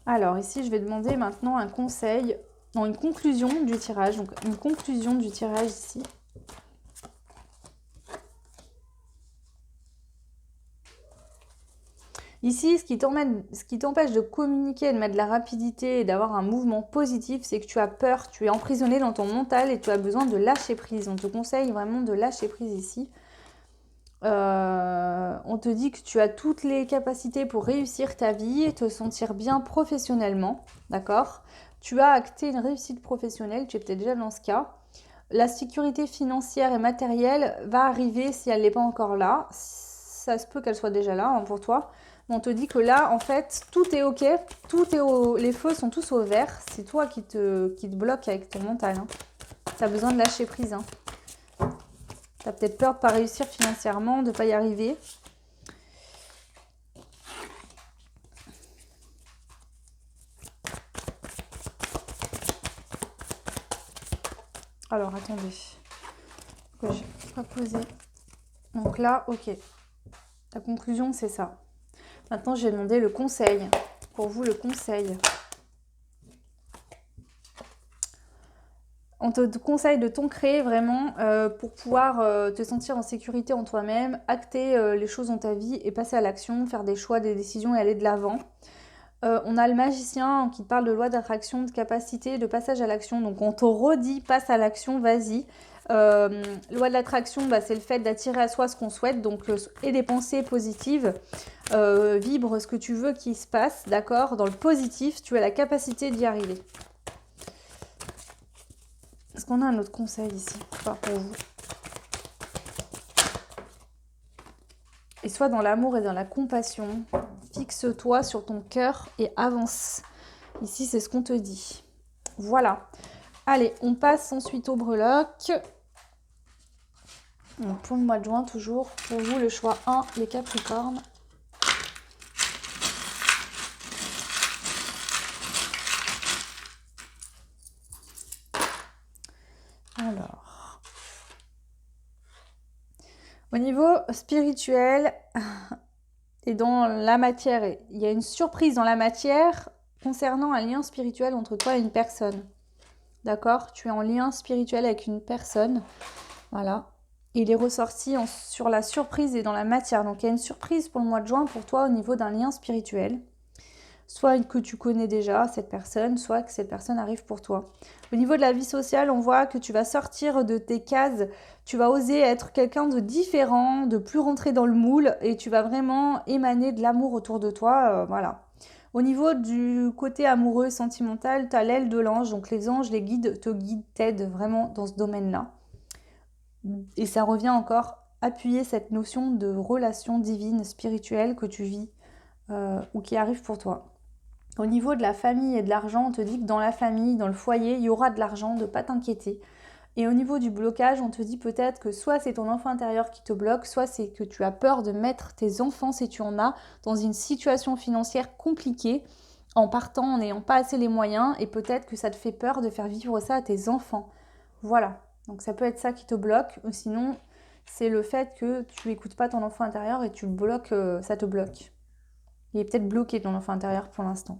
S1: Alors ici, je vais demander maintenant un conseil, non, une conclusion du tirage. Donc une conclusion du tirage ici. Ici, ce qui t'empêche de communiquer, de mettre de la rapidité et d'avoir un mouvement positif, c'est que tu as peur, tu es emprisonné dans ton mental et tu as besoin de lâcher prise. On te conseille vraiment de lâcher prise ici. On te dit que tu as toutes les capacités pour réussir ta vie et te sentir bien professionnellement, d'accord? Tu as acté une réussite professionnelle, tu es peut-être déjà dans ce cas. La sécurité financière et matérielle va arriver si elle n'est pas encore là. Ça se peut qu'elle soit déjà là, hein, pour toi. Mais on te dit que là, en fait, tout est ok, les feux sont tous au vert. C'est toi qui te bloque avec ton mental, hein. Tu as besoin de lâcher prise, hein. Tu as peut-être peur de ne pas réussir financièrement, de ne pas y arriver. Alors, attendez. Que j'ai pas posé. Donc là, ok. La conclusion, c'est ça. Maintenant, j'ai demandé le conseil. Pour vous, le conseil. On te conseille de t'ancrer vraiment pour pouvoir te sentir en sécurité en toi-même, acter les choses dans ta vie et passer à l'action, faire des choix, des décisions et aller de l'avant. On a le magicien qui parle de loi d'attraction, de capacité, de passage à l'action. Donc on te redit, passe à l'action, vas-y. Loi de l'attraction, bah, c'est le fait d'attirer à soi ce qu'on souhaite, donc et des pensées positives. Vibre ce que tu veux qu'il se passe, d'accord? Dans le positif, tu as la capacité d'y arriver. Est-ce qu'on a un autre conseil ici pour vous? Et sois dans l'amour et dans la compassion. Fixe-toi sur ton cœur et avance. Ici, c'est ce qu'on te dit. Voilà. Allez, on passe ensuite au breloque. Donc, pour le mois de juin, toujours. Pour vous, le choix 1, les Capricornes. Alors. Au niveau spirituel et dans la matière, il y a une surprise dans la matière concernant un lien spirituel entre toi et une personne. D'accord? Tu es en lien spirituel avec une personne. Voilà. Il est ressorti sur la surprise et dans la matière. Donc il y a une surprise pour le mois de juin pour toi au niveau d'un lien spirituel. Soit que tu connais déjà cette personne, soit que cette personne arrive pour toi. Au niveau de la vie sociale, on voit que tu vas sortir de tes cases, tu vas oser être quelqu'un de différent, de plus rentrer dans le moule et tu vas vraiment émaner de l'amour autour de toi. Voilà. Au niveau du côté amoureux, sentimental, tu as l'aile de l'ange. Donc les anges, les guides te guident, t'aident vraiment dans ce domaine-là. Et ça revient encore appuyer cette notion de relation divine, spirituelle que tu vis ou qui arrive pour toi. Au niveau de la famille et de l'argent, on te dit que dans la famille, dans le foyer, il y aura de l'argent, de ne pas t'inquiéter. Et au niveau du blocage, on te dit peut-être que soit c'est ton enfant intérieur qui te bloque, soit c'est que tu as peur de mettre tes enfants, si tu en as, dans une situation financière compliquée, en partant, en n'ayant pas assez les moyens, et peut-être que ça te fait peur de faire vivre ça à tes enfants. Voilà. Donc ça peut être ça qui te bloque, ou sinon c'est le fait que tu n'écoutes pas ton enfant intérieur et tu le bloques, ça te bloque. Il est peut-être bloqué ton enfant intérieur pour l'instant.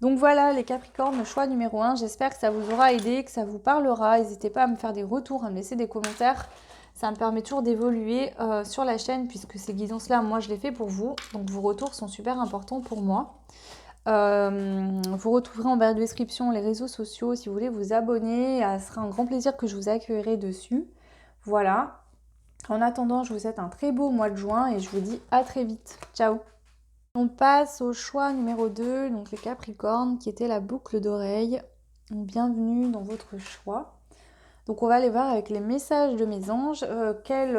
S1: Donc voilà les Capricornes, le choix numéro 1. J'espère que ça vous aura aidé, que ça vous parlera. N'hésitez pas à me faire des retours, à me laisser des commentaires. Ça me permet toujours d'évoluer sur la chaîne puisque ces guidances-là, moi je les fais pour vous. Donc vos retours sont super importants pour moi. Vous retrouverez en barre de description les réseaux sociaux si vous voulez vous abonner. Ce sera un grand plaisir que je vous accueillerai dessus. Voilà. En attendant, je vous souhaite un très beau mois de juin et je vous dis à très vite. Ciao! On passe au choix numéro 2, donc les Capricornes, qui était la boucle d'oreille. Bienvenue dans votre choix. Donc on va aller voir avec les messages de mes anges. Quelle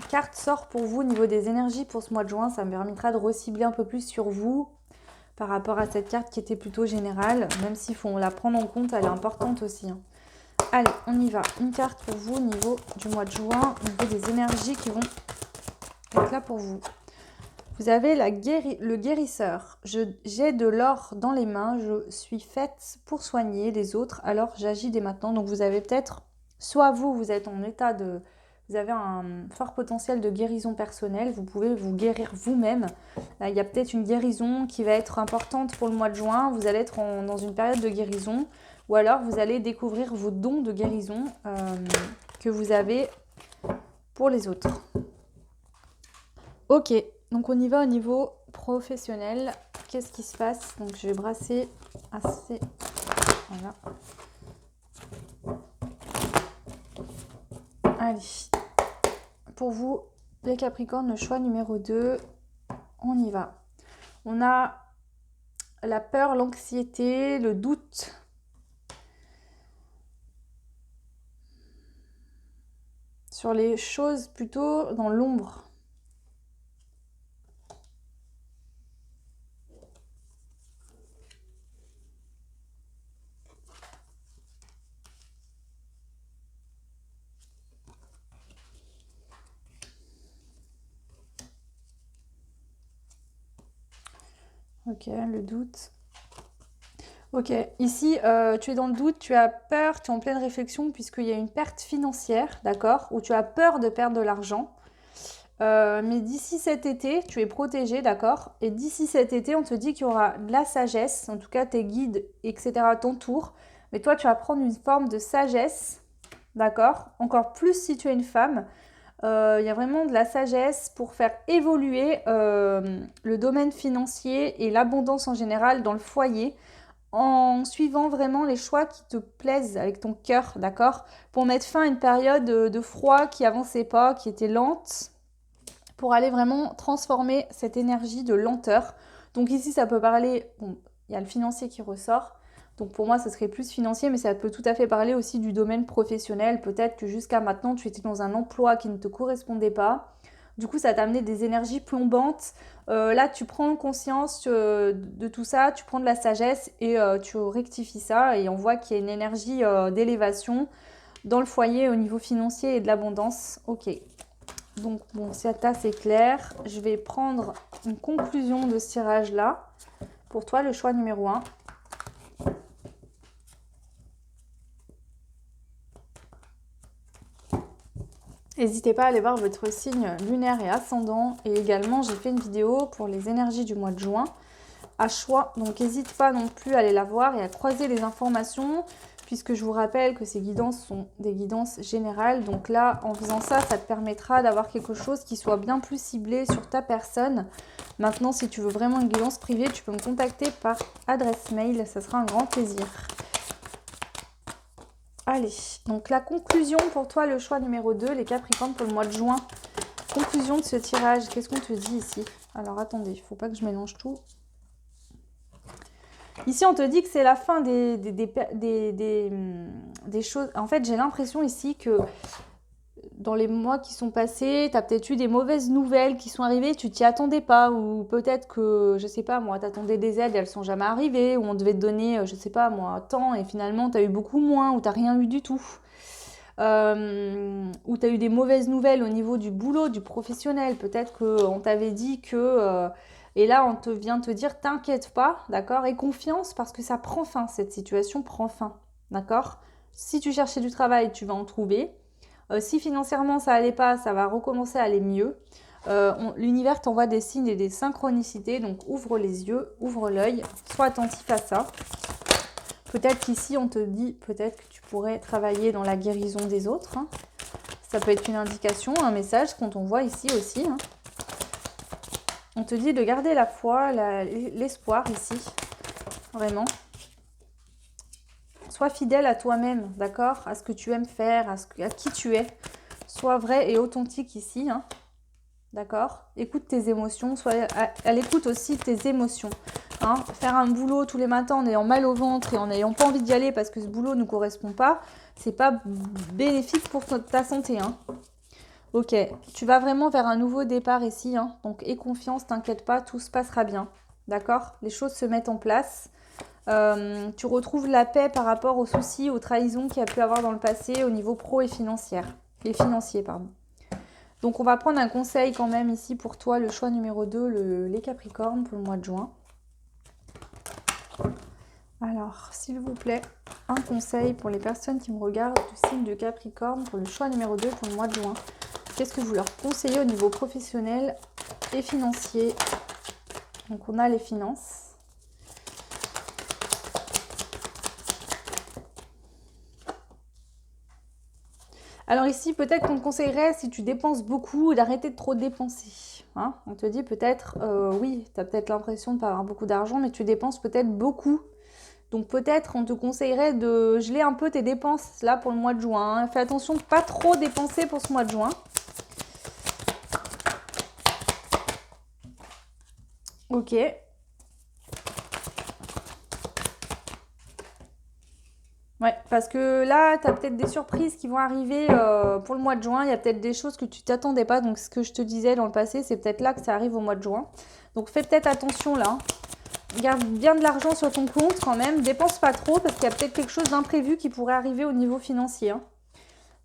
S1: carte sort pour vous au niveau des énergies pour ce mois de juin? Ça me permettra de recibler un peu plus sur vous par rapport à cette carte qui était plutôt générale. Même s'il faut la prendre en compte, elle est importante aussi, hein. Allez, on y va. Une carte pour vous au niveau du mois de juin, au niveau des énergies qui vont être là pour vous. Vous avez le guérisseur. J'ai de l'or dans les mains. Je suis faite pour soigner les autres. Alors j'agis dès maintenant. Donc vous avez peut-être, soit vous êtes en état de... Vous avez un fort potentiel de guérison personnelle. Vous pouvez vous guérir vous-même. Là, il y a peut-être une guérison qui va être importante pour le mois de juin. Vous allez être dans une période de guérison. Ou alors vous allez découvrir vos dons de guérison que vous avez pour les autres. Ok, donc on y va au niveau professionnel. Qu'est-ce qui se passe? Donc je vais brasser assez. Voilà. Allez. Pour vous, les Capricornes, le choix numéro 2. On y va. On a la peur, l'anxiété, le doute. Sur les choses plutôt dans l'ombre. Ok, le doute. Ok, ici, tu es dans le doute, tu as peur, tu es en pleine réflexion puisqu'il y a une perte financière, d'accord? Ou tu as peur de perdre de l'argent. Mais d'ici cet été, tu es protégé, d'accord? Et d'ici cet été, on te dit qu'il y aura de la sagesse, en tout cas tes guides, etc. t'entourent. Mais toi, tu vas prendre une forme de sagesse, d'accord? Encore plus si tu es une femme. Il y a vraiment de la sagesse pour faire évoluer le domaine financier et l'abondance en général dans le foyer en suivant vraiment les choix qui te plaisent avec ton cœur, d'accord? Pour mettre fin à une période de froid qui avançait pas, qui était lente, pour aller vraiment transformer cette énergie de lenteur. Donc ici, ça peut parler, bon, il y a le financier qui ressort, donc pour moi, ça serait plus financier, mais ça peut tout à fait parler aussi du domaine professionnel. Peut-être que jusqu'à maintenant, tu étais dans un emploi qui ne te correspondait pas. Du coup, ça t'a amené des énergies plombantes. Là, tu prends conscience de tout ça, tu prends de la sagesse et tu rectifies ça. Et on voit qu'il y a une énergie d'élévation dans le foyer au niveau financier et de l'abondance. Ok. Donc, bon, ça c'est clair. Je vais prendre une conclusion de ce tirage-là. Pour toi, le choix numéro 1. N'hésitez pas à aller voir votre signe lunaire et ascendant. Et également, j'ai fait une vidéo pour les énergies du mois de juin à choix. Donc, n'hésite pas non plus à aller la voir et à croiser les informations, puisque je vous rappelle que ces guidances sont des guidances générales. Donc là, en faisant ça, ça te permettra d'avoir quelque chose qui soit bien plus ciblé sur ta personne. Maintenant, si tu veux vraiment une guidance privée, tu peux me contacter par adresse mail. Ça sera un grand plaisir. Allez, donc la conclusion pour toi, le choix numéro 2, les Capricornes pour le mois de juin. Conclusion de ce tirage, qu'est-ce qu'on te dit ici? Alors attendez, il ne faut pas que je mélange tout. Ici, on te dit que c'est la fin des choses. En fait, j'ai l'impression ici que dans les mois qui sont passés, tu as peut-être eu des mauvaises nouvelles qui sont arrivées, tu t'y attendais pas, ou peut-être que, je sais pas moi, t'attendais des aides et elles sont jamais arrivées, ou on devait te donner, je sais pas moi, tant, et finalement tu as eu beaucoup moins, ou t'as rien eu du tout. Ou tu as eu des mauvaises nouvelles au niveau du boulot, du professionnel, peut-être qu'on t'avait dit que... et là, on te vient te dire, t'inquiète pas, d'accord? Et confiance, parce que ça prend fin, cette situation prend fin, d'accord? Si tu cherchais du travail, tu vas en trouver. Si financièrement ça allait pas, ça va recommencer à aller mieux. L'univers t'envoie des signes et des synchronicités, donc ouvre les yeux, ouvre l'œil, sois attentif à ça. Peut-être qu'ici on te dit, peut-être que tu pourrais travailler dans la guérison des autres. Hein. Ça peut être une indication, un message qu'on t'envoie ici aussi. Hein. On te dit de garder la foi, l'espoir ici, vraiment. Sois fidèle à toi-même, d'accord? À ce que tu aimes faire, à qui tu es. Sois vrai et authentique ici, hein. D'accord? Écoute tes émotions, sois à l'écoute aussi de tes émotions. Hein. Faire un boulot tous les matins en ayant mal au ventre et en n'ayant pas envie d'y aller parce que ce boulot ne nous correspond pas, c'est pas bénéfique pour ta santé. Hein. Ok, tu vas vraiment vers un nouveau départ ici. Hein. Donc aie confiance, t'inquiète pas, tout se passera bien. D'accord? Les choses se mettent en place. Tu retrouves la paix par rapport aux soucis, aux trahisons qu'il y a pu avoir dans le passé au niveau pro et financier. Donc on va prendre un conseil quand même ici pour toi, le choix numéro 2, les Capricornes pour le mois de juin. Alors, s'il vous plaît, un conseil pour les personnes qui me regardent du signe de Capricorne pour le choix numéro 2 pour le mois de juin. Qu'est-ce que vous leur conseillez au niveau professionnel et financier? Donc on a les finances. Alors ici, peut-être qu'on te conseillerait, si tu dépenses beaucoup, d'arrêter de trop dépenser. Hein, on te dit peut-être, oui, tu as peut-être l'impression de ne pas avoir beaucoup d'argent, mais tu dépenses peut-être beaucoup. Donc peut-être on te conseillerait de geler un peu tes dépenses là pour le mois de juin. Fais attention de ne pas trop dépenser pour ce mois de juin. Ok. Ouais, parce que là, tu as peut-être des surprises qui vont arriver pour le mois de juin. Il y a peut-être des choses que tu t'attendais pas. Donc, ce que je te disais dans le passé, c'est peut-être là que ça arrive au mois de juin. Donc, fais peut-être attention là. Garde bien de l'argent sur ton compte quand même. Dépense pas trop parce qu'il y a peut-être quelque chose d'imprévu qui pourrait arriver au niveau financier. Hein.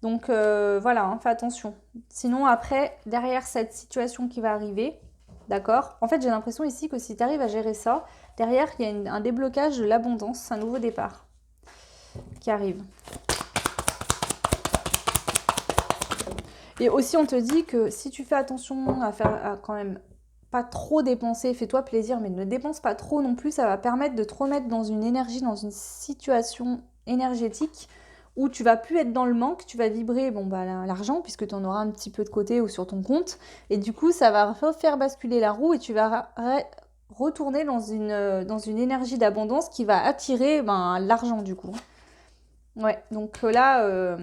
S1: Donc, voilà, hein, fais attention. Sinon, après, derrière cette situation qui va arriver, d'accord? En fait, j'ai l'impression ici que si tu arrives à gérer ça, derrière, il y a un déblocage de l'abondance, un nouveau départ qui arrive. Et aussi, on te dit que si tu fais attention à quand même pas trop dépenser, fais-toi plaisir, mais ne dépense pas trop non plus, ça va permettre de te remettre dans une énergie, dans une situation énergétique où tu vas plus être dans le manque, tu vas vibrer l'argent puisque tu en auras un petit peu de côté ou sur ton compte, et du coup ça va faire basculer la roue et tu vas retourner dans une énergie d'abondance qui va attirer l'argent du coup. Ouais, donc là,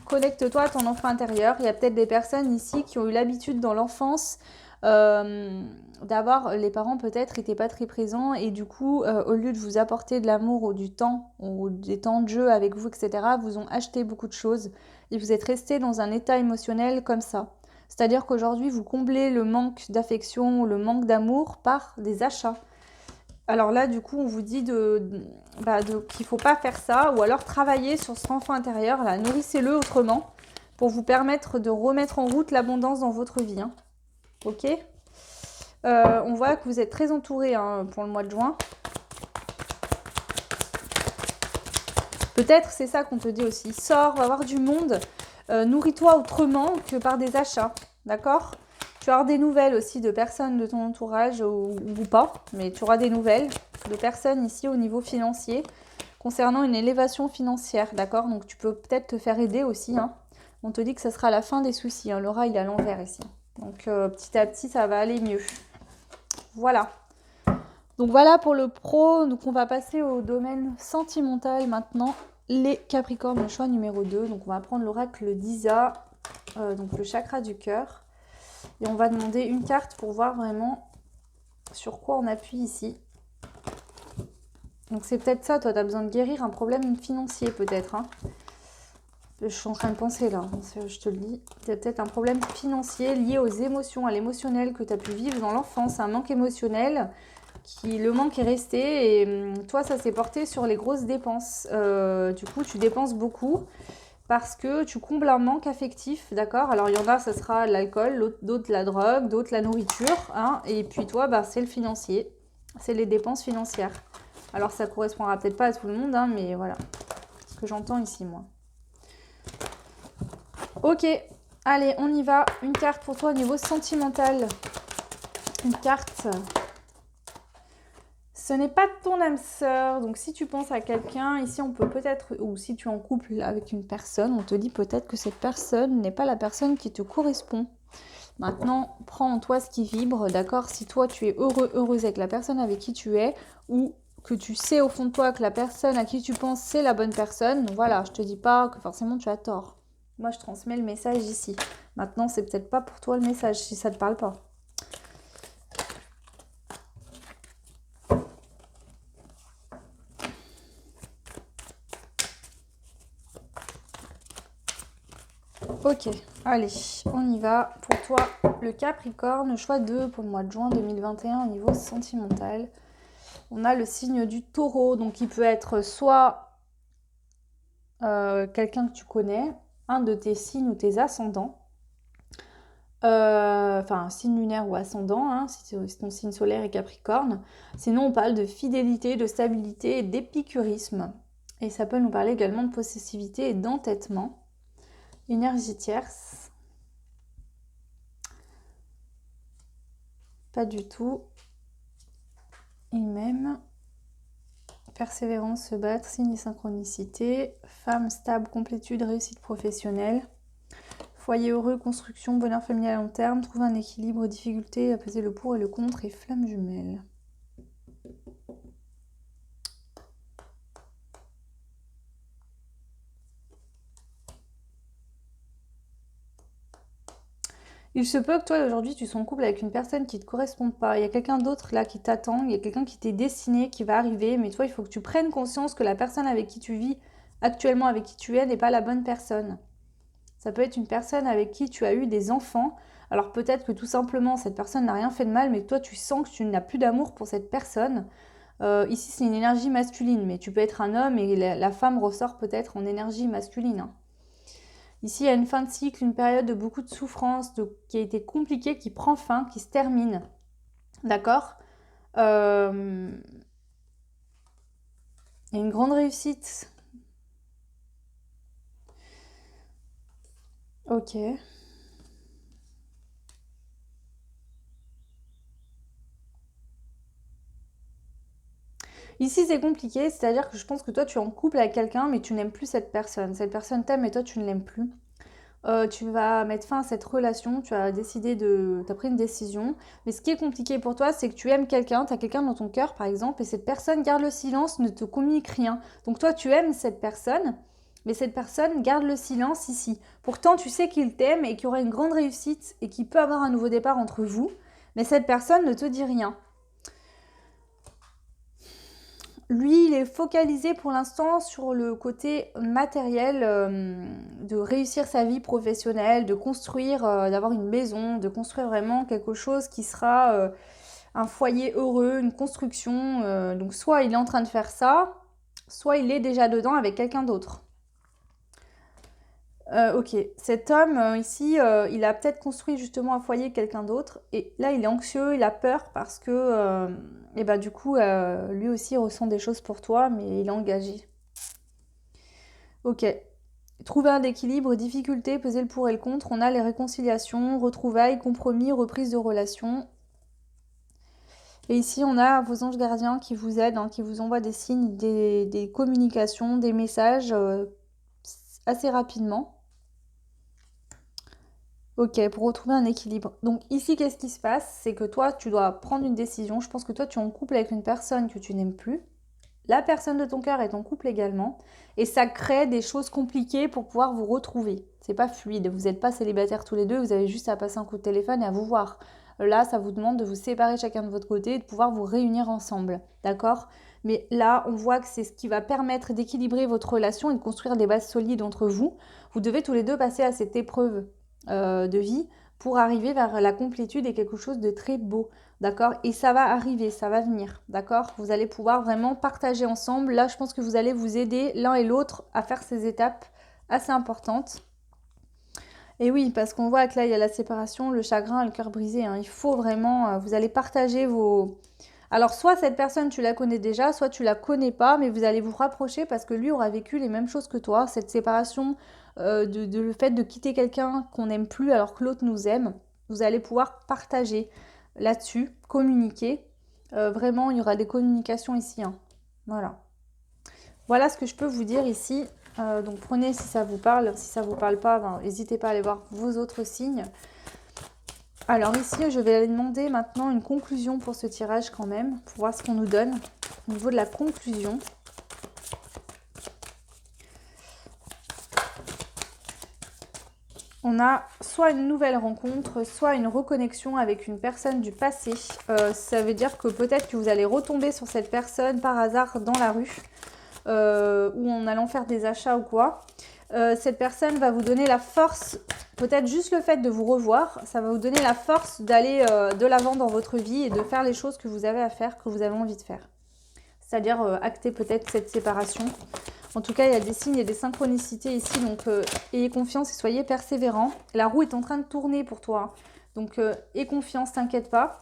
S1: connecte-toi à ton enfant intérieur. Il y a peut-être des personnes ici qui ont eu l'habitude dans l'enfance d'avoir, les parents peut-être n'étaient pas très présents et du coup, au lieu de vous apporter de l'amour ou du temps ou des temps de jeu avec vous, etc., vous ont acheté beaucoup de choses et vous êtes resté dans un état émotionnel comme ça. C'est-à-dire qu'aujourd'hui, vous comblez le manque d'affection ou le manque d'amour par des achats. Alors là, du coup, on vous dit qu'il ne faut pas faire ça, ou alors travailler sur cet enfant intérieur, là, nourrissez-le autrement, pour vous permettre de remettre en route l'abondance dans votre vie. Hein. Ok on voit que vous êtes très entouré hein, pour le mois de juin. Peut-être, c'est ça qu'on te dit aussi, sors, va voir du monde, nourris-toi autrement que par des achats, d'accord ? Tu auras des nouvelles aussi de personnes de ton entourage ou pas, mais tu auras des nouvelles de personnes ici au niveau financier concernant une élévation financière, d'accord? Donc tu peux peut-être te faire aider aussi. Hein. On te dit que ça sera la fin des soucis. Hein. L'aura, il est à l'envers ici. Donc petit à petit, ça va aller mieux. Voilà. Donc voilà pour le pro. Donc on va passer au domaine sentimental maintenant. Les Capricornes, le choix numéro 2. Donc on va prendre l'oracle d'Isa, donc le chakra du cœur. Et on va demander une carte pour voir vraiment sur quoi on appuie ici. Donc c'est peut-être ça, toi tu as besoin de guérir un problème financier peut-être. Hein. Je suis en train de penser là, je te le dis. Tu as peut-être un problème financier lié aux émotions, à l'émotionnel que tu as pu vivre dans l'enfance, un manque émotionnel, le manque est resté et toi ça s'est porté sur les grosses dépenses. Du coup tu dépenses beaucoup. Parce que tu combles un manque affectif, d'accord? Alors, il y en a, ça sera l'alcool, d'autres la drogue, d'autres la nourriture. Hein, et puis toi, c'est le financier. C'est les dépenses financières. Alors, ça correspondra peut-être pas à tout le monde, hein, mais voilà. Ce que j'entends ici, moi. Ok, allez, on y va. Une carte pour toi au niveau sentimental. Une carte... Ce n'est pas ton âme sœur, donc si tu penses à quelqu'un, ici on peut peut-être, ou si tu es en couple avec une personne, on te dit peut-être que cette personne n'est pas la personne qui te correspond. Maintenant, prends en toi ce qui vibre, d'accord? Si toi tu es heureux, heureuse avec la personne avec qui tu es, ou que tu sais au fond de toi que la personne à qui tu penses c'est la bonne personne, voilà, je te dis pas que forcément tu as tort. Moi je transmets le message ici. Maintenant, c'est peut-être pas pour toi le message si ça te parle pas. Ok, allez, on y va. Pour toi, le Capricorne, choix 2 pour le mois de juin 2021 au niveau sentimental. On a le signe du taureau, donc il peut être soit quelqu'un que tu connais, un de tes signes ou tes ascendants, enfin signe lunaire ou ascendant, hein, si ton signe solaire est Capricorne. Sinon, on parle de fidélité, de stabilité et d'épicurisme. Et ça peut nous parler également de possessivité et d'entêtement. Énergie tierce. Pas du tout. Et même persévérance, se battre, signe et synchronicité. Femme stable, complétude, réussite professionnelle. Foyer heureux, construction, bonheur familial à long terme. Trouver un équilibre, difficulté, apaiser le pour et le contre. Et flamme jumelle. Il se peut que toi, aujourd'hui, tu sois en couple avec une personne qui ne te correspond pas. Il y a quelqu'un d'autre là qui t'attend, il y a quelqu'un qui t'est destiné, qui va arriver. Mais toi, il faut que tu prennes conscience que la personne avec qui tu vis, actuellement avec qui tu es, n'est pas la bonne personne. Ça peut être une personne avec qui tu as eu des enfants. Alors peut-être que tout simplement, cette personne n'a rien fait de mal, mais que toi, tu sens que tu n'as plus d'amour pour cette personne. Ici, c'est une énergie masculine, mais tu peux être un homme et la femme ressort peut-être en énergie masculine, hein. Ici, il y a une fin de cycle, une période de beaucoup de souffrance, qui a été compliquée, qui prend fin, qui se termine. D'accord. Il y a une grande réussite. Ok. Ici, c'est compliqué, c'est-à-dire que je pense que toi, tu es en couple avec quelqu'un, mais tu n'aimes plus cette personne. Cette personne t'aime, mais toi, tu ne l'aimes plus. Tu vas mettre fin à cette relation, tu as décidé de... Tu as pris une décision. Mais ce qui est compliqué pour toi, c'est que tu aimes quelqu'un, tu as quelqu'un dans ton cœur, par exemple, et cette personne garde le silence, ne te communique rien. Donc toi, tu aimes cette personne, mais cette personne garde le silence ici. Pourtant, tu sais qu'il t'aime et qu'il y aura une grande réussite et qu'il peut avoir un nouveau départ entre vous, mais cette personne ne te dit rien. Lui, il est focalisé pour l'instant sur le côté matériel, de réussir sa vie professionnelle, de construire, d'avoir une maison, de construire vraiment quelque chose qui sera un foyer heureux, une construction. Donc soit il est en train de faire ça, soit il est déjà dedans avec quelqu'un d'autre. Ok, cet homme ici, il a peut-être construit justement un foyer avec quelqu'un d'autre. Et là, il est anxieux, il a peur parce que, et ben, du coup, lui aussi il ressent des choses pour toi, mais il est engagé. Ok. Trouver un équilibre, difficulté, peser le pour et le contre. On a les réconciliations, retrouvailles, compromis, reprise de relation. Et ici, on a vos anges gardiens qui vous aident, hein, qui vous envoient des signes, des communications, des messages assez rapidement. Ok, pour retrouver un équilibre. Donc ici, qu'est-ce qui se passe? C'est que toi, tu dois prendre une décision. Je pense que toi, tu es en couple avec une personne que tu n'aimes plus. La personne de ton cœur est en couple également. Et ça crée des choses compliquées pour pouvoir vous retrouver. C'est pas fluide. Vous n'êtes pas célibataires tous les deux. Vous avez juste à passer un coup de téléphone et à vous voir. Là, ça vous demande de vous séparer chacun de votre côté et de pouvoir vous réunir ensemble. D'accord? Mais là, on voit que c'est ce qui va permettre d'équilibrer votre relation et de construire des bases solides entre vous. Vous devez tous les deux passer à cette épreuve de vie pour arriver vers la complétude et quelque chose de très beau, d'accord? Et ça va arriver, ça va venir, d'accord? Vous allez pouvoir vraiment partager ensemble. Là, je pense que vous allez vous aider l'un et l'autre à faire ces étapes assez importantes. Et oui, parce qu'on voit que là, il y a la séparation, le chagrin, le cœur brisé, hein. Il faut vraiment, vous allez partager vos... Alors, soit cette personne, tu la connais déjà, soit tu la connais pas, mais vous allez vous rapprocher parce que lui aura vécu les mêmes choses que toi. Cette séparation, le fait de quitter quelqu'un qu'on n'aime plus alors que l'autre nous aime, vous allez pouvoir partager là-dessus, communiquer. Vraiment, il y aura des communications ici, hein. Voilà. Voilà ce que je peux vous dire ici. Donc prenez si ça vous parle. Si ça ne vous parle pas, ben, n'hésitez pas à aller voir vos autres signes. Alors ici, je vais aller demander maintenant une conclusion pour ce tirage quand même, pour voir ce qu'on nous donne au niveau de la conclusion. On a soit une nouvelle rencontre, soit une reconnexion avec une personne du passé. Ça veut dire que peut-être que vous allez retomber sur cette personne par hasard dans la rue, ou en allant faire des achats ou quoi. Cette personne va vous donner la force, peut-être juste le fait de vous revoir, ça va vous donner la force d'aller de l'avant dans votre vie et de faire les choses que vous avez à faire, que vous avez envie de faire. c'est-à-dire acter peut-être cette séparation. En tout cas, il y a des signes et des synchronicités ici, donc ayez confiance et soyez persévérants. La roue est en train de tourner pour toi, donc aie confiance, t'inquiète pas.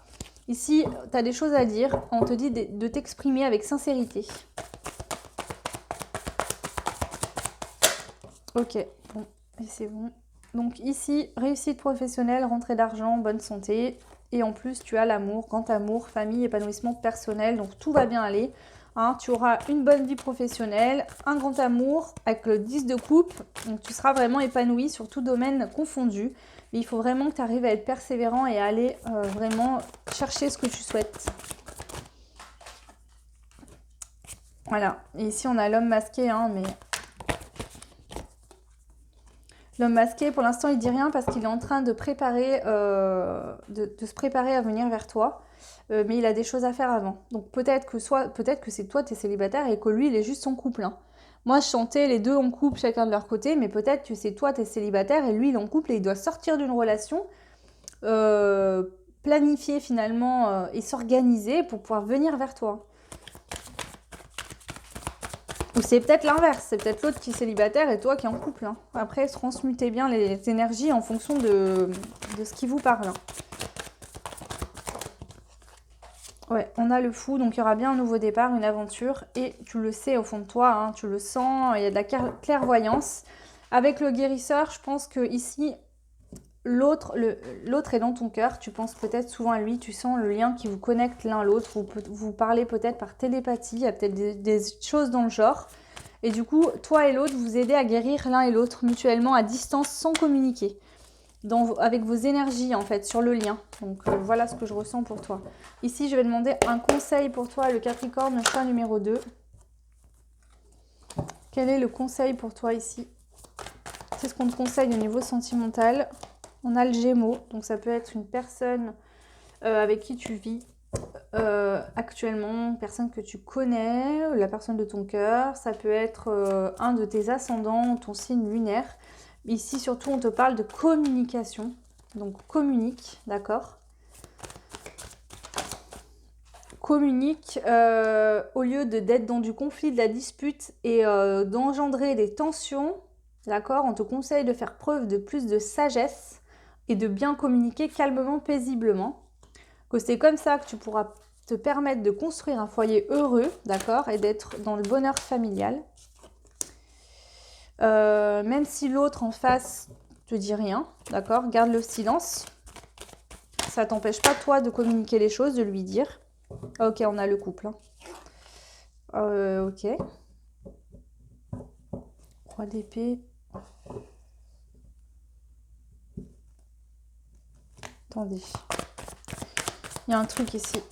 S1: Ici, tu as des choses à dire, on te dit de t'exprimer avec sincérité. Ok, bon, et c'est bon. Donc ici, réussite professionnelle, rentrée d'argent, bonne santé. Et en plus, tu as l'amour, grand amour, famille, épanouissement personnel. Donc tout va bien aller. Hein, tu auras une bonne vie professionnelle, un grand amour avec le 10 de coupe. Donc tu seras vraiment épanoui sur tout domaine confondu. Mais il faut vraiment que tu arrives à être persévérant et à aller vraiment chercher ce que tu souhaites. Voilà. Et ici, on a l'homme masqué, hein, mais... L'homme masqué, pour l'instant, il dit rien parce qu'il est en train de préparer, de se préparer à venir vers toi. Mais il a des choses à faire avant. Donc peut-être que c'est toi, tu es célibataire et que lui, il est juste en couple. Hein. Moi, je chantais les deux en couple, chacun de leur côté, mais peut-être que c'est toi, tu es célibataire et lui, il est en couple et il doit sortir d'une relation, planifier finalement et s'organiser pour pouvoir venir vers toi. Ou c'est peut-être l'inverse, c'est peut-être l'autre qui est célibataire et toi qui es en couple. Hein. Après, transmutez bien les énergies en fonction de ce qui vous parle. Hein. Ouais, on a le fou, donc il y aura bien un nouveau départ, une aventure. Et tu le sais au fond de toi, hein, tu le sens, il y a de la clairvoyance. Avec le guérisseur, je pense que ici, l'autre est dans ton cœur. Tu penses peut-être souvent à lui, tu sens le lien qui vous connecte l'un à l'autre. Vous parlez peut-être par télépathie, il y a peut-être des choses dans le genre. Et du coup, toi et l'autre, vous aidez à guérir l'un et l'autre mutuellement à distance sans communiquer. Avec vos énergies en fait sur le lien. Donc voilà ce que je ressens pour toi. Ici, je vais demander un conseil pour toi, le Capricorne, le choix numéro 2. Quel est le conseil pour toi ici? C'est ce qu'on te conseille au niveau sentimental. On a le Gémeaux, donc ça peut être une personne avec qui tu vis actuellement, une personne que tu connais, la personne de ton cœur. Ça peut être un de tes ascendants, ton signe lunaire. Ici, surtout, on te parle de communication. Donc, communique, d'accord? Communique au lieu d'être dans du conflit, de la dispute et d'engendrer des tensions, d'accord? On te conseille de faire preuve de plus de sagesse et de bien communiquer calmement, paisiblement. Que c'est comme ça que tu pourras te permettre de construire un foyer heureux, d'accord? Et d'être dans le bonheur familial. Même si l'autre en face te dit rien, d'accord, garde le silence. Ça t'empêche pas toi de communiquer les choses, de lui dire. Ok, on a le couple. Hein. Ok. Roi d'épée. Attendez. Il y a un truc ici.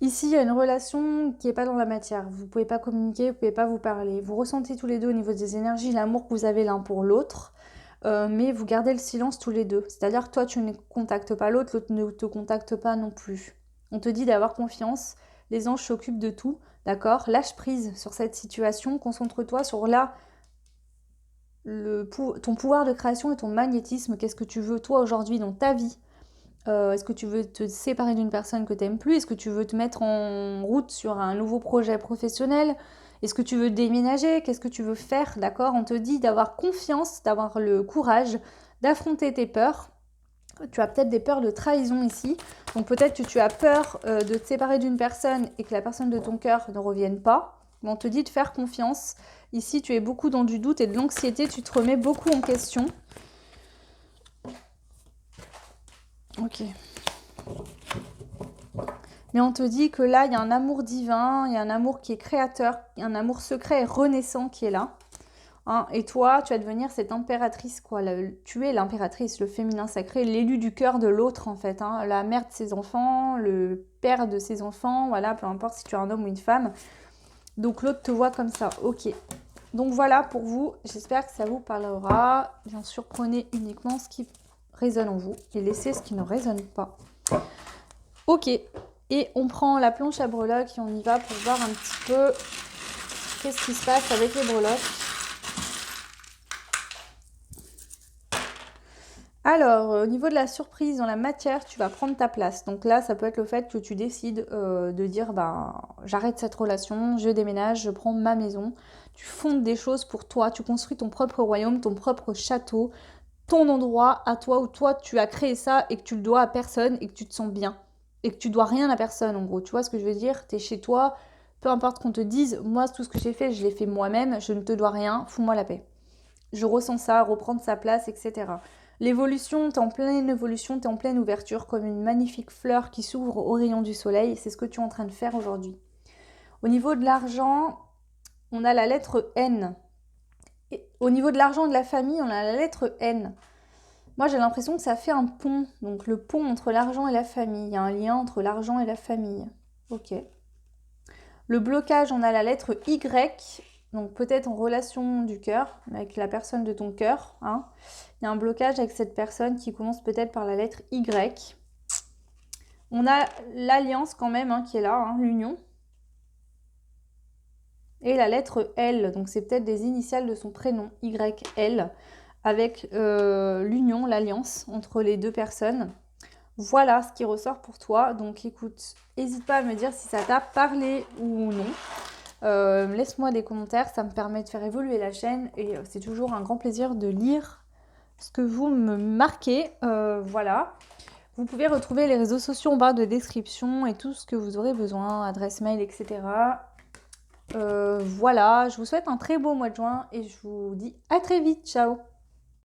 S1: Ici, il y a une relation qui n'est pas dans la matière. Vous ne pouvez pas communiquer, vous ne pouvez pas vous parler. Vous ressentez tous les deux au niveau des énergies l'amour que vous avez l'un pour l'autre, mais vous gardez le silence tous les deux. C'est-à-dire que toi, tu ne contactes pas l'autre, l'autre ne te contacte pas non plus. On te dit d'avoir confiance, les anges s'occupent de tout, d'accord? Lâche prise sur cette situation, concentre-toi sur là, ton pouvoir de création et ton magnétisme. Qu'est-ce que tu veux toi aujourd'hui dans ta vie? Est-ce que tu veux te séparer d'une personne que tu n'aimes plus? Est-ce que tu veux te mettre en route sur un nouveau projet professionnel? Est-ce que tu veux déménager? Qu'est-ce que tu veux faire? D'accord? On te dit d'avoir confiance, d'avoir le courage d'affronter tes peurs. Tu as peut-être des peurs de trahison ici. Donc peut-être que tu as peur de te séparer d'une personne et que la personne de ton cœur ne revienne pas. Mais on te dit de faire confiance. Ici, tu es beaucoup dans du doute et de l'anxiété. Tu te remets beaucoup en question. Ok. Mais on te dit que là, il y a un amour divin, il y a un amour qui est créateur, il y a un amour secret et renaissant qui est là. Hein, et toi, tu vas devenir cette impératrice, quoi. Tu es l'impératrice, le féminin sacré, l'élu du cœur de l'autre, en fait. Hein, la mère de ses enfants, le père de ses enfants, voilà, peu importe si tu es un homme ou une femme. Donc l'autre te voit comme ça, ok. Donc voilà pour vous, j'espère que ça vous parlera. Bien sûr, prenez uniquement ce qui résonne en vous et laissez ce qui ne résonne pas. Ok, et on prend la planche à breloques et on y va pour voir un petit peu qu'est-ce qui se passe avec les breloques. Alors, au niveau de la surprise dans la matière, tu vas prendre ta place. Donc là, ça peut être le fait que tu décides de dire, j'arrête cette relation, je déménage, je prends ma maison. Tu fondes des choses pour toi, tu construis ton propre royaume, ton propre château, ton endroit à toi où toi, tu as créé ça et que tu le dois à personne et que tu te sens bien. Et que tu dois rien à personne, en gros. Tu vois ce que je veux dire? Tu es chez toi, peu importe qu'on te dise, moi, tout ce que j'ai fait, je l'ai fait moi-même, je ne te dois rien, fous-moi la paix. Je ressens ça, reprendre sa place, etc. L'évolution, t'es en pleine évolution, t'es en pleine ouverture, comme une magnifique fleur qui s'ouvre au rayon du soleil. C'est ce que tu es en train de faire aujourd'hui. Au niveau de l'argent, on a la lettre N. Et au niveau de l'argent de la famille, on a la lettre N. Moi, j'ai l'impression que ça fait un pont. Donc, le pont entre l'argent et la famille. Il y a un lien entre l'argent et la famille. Ok. Le blocage, on a la lettre Y. Donc, peut-être en relation du cœur, avec la personne de ton cœur. Hein. Il y a un blocage avec cette personne qui commence peut-être par la lettre Y. On a l'alliance quand même qui est là, l'union. Et la lettre L, donc c'est peut-être des initiales de son prénom, YL, avec l'union, l'alliance entre les deux personnes. Voilà ce qui ressort pour toi. Donc écoute, n'hésite pas à me dire si ça t'a parlé ou non. Laisse-moi des commentaires, ça me permet de faire évoluer la chaîne et c'est toujours un grand plaisir de lire ce que vous me marquez. Voilà. Vous pouvez retrouver les réseaux sociaux en barre de description et tout ce que vous aurez besoin, adresse mail, etc. Voilà, je vous souhaite un très beau mois de juin et je vous dis à très vite. Ciao!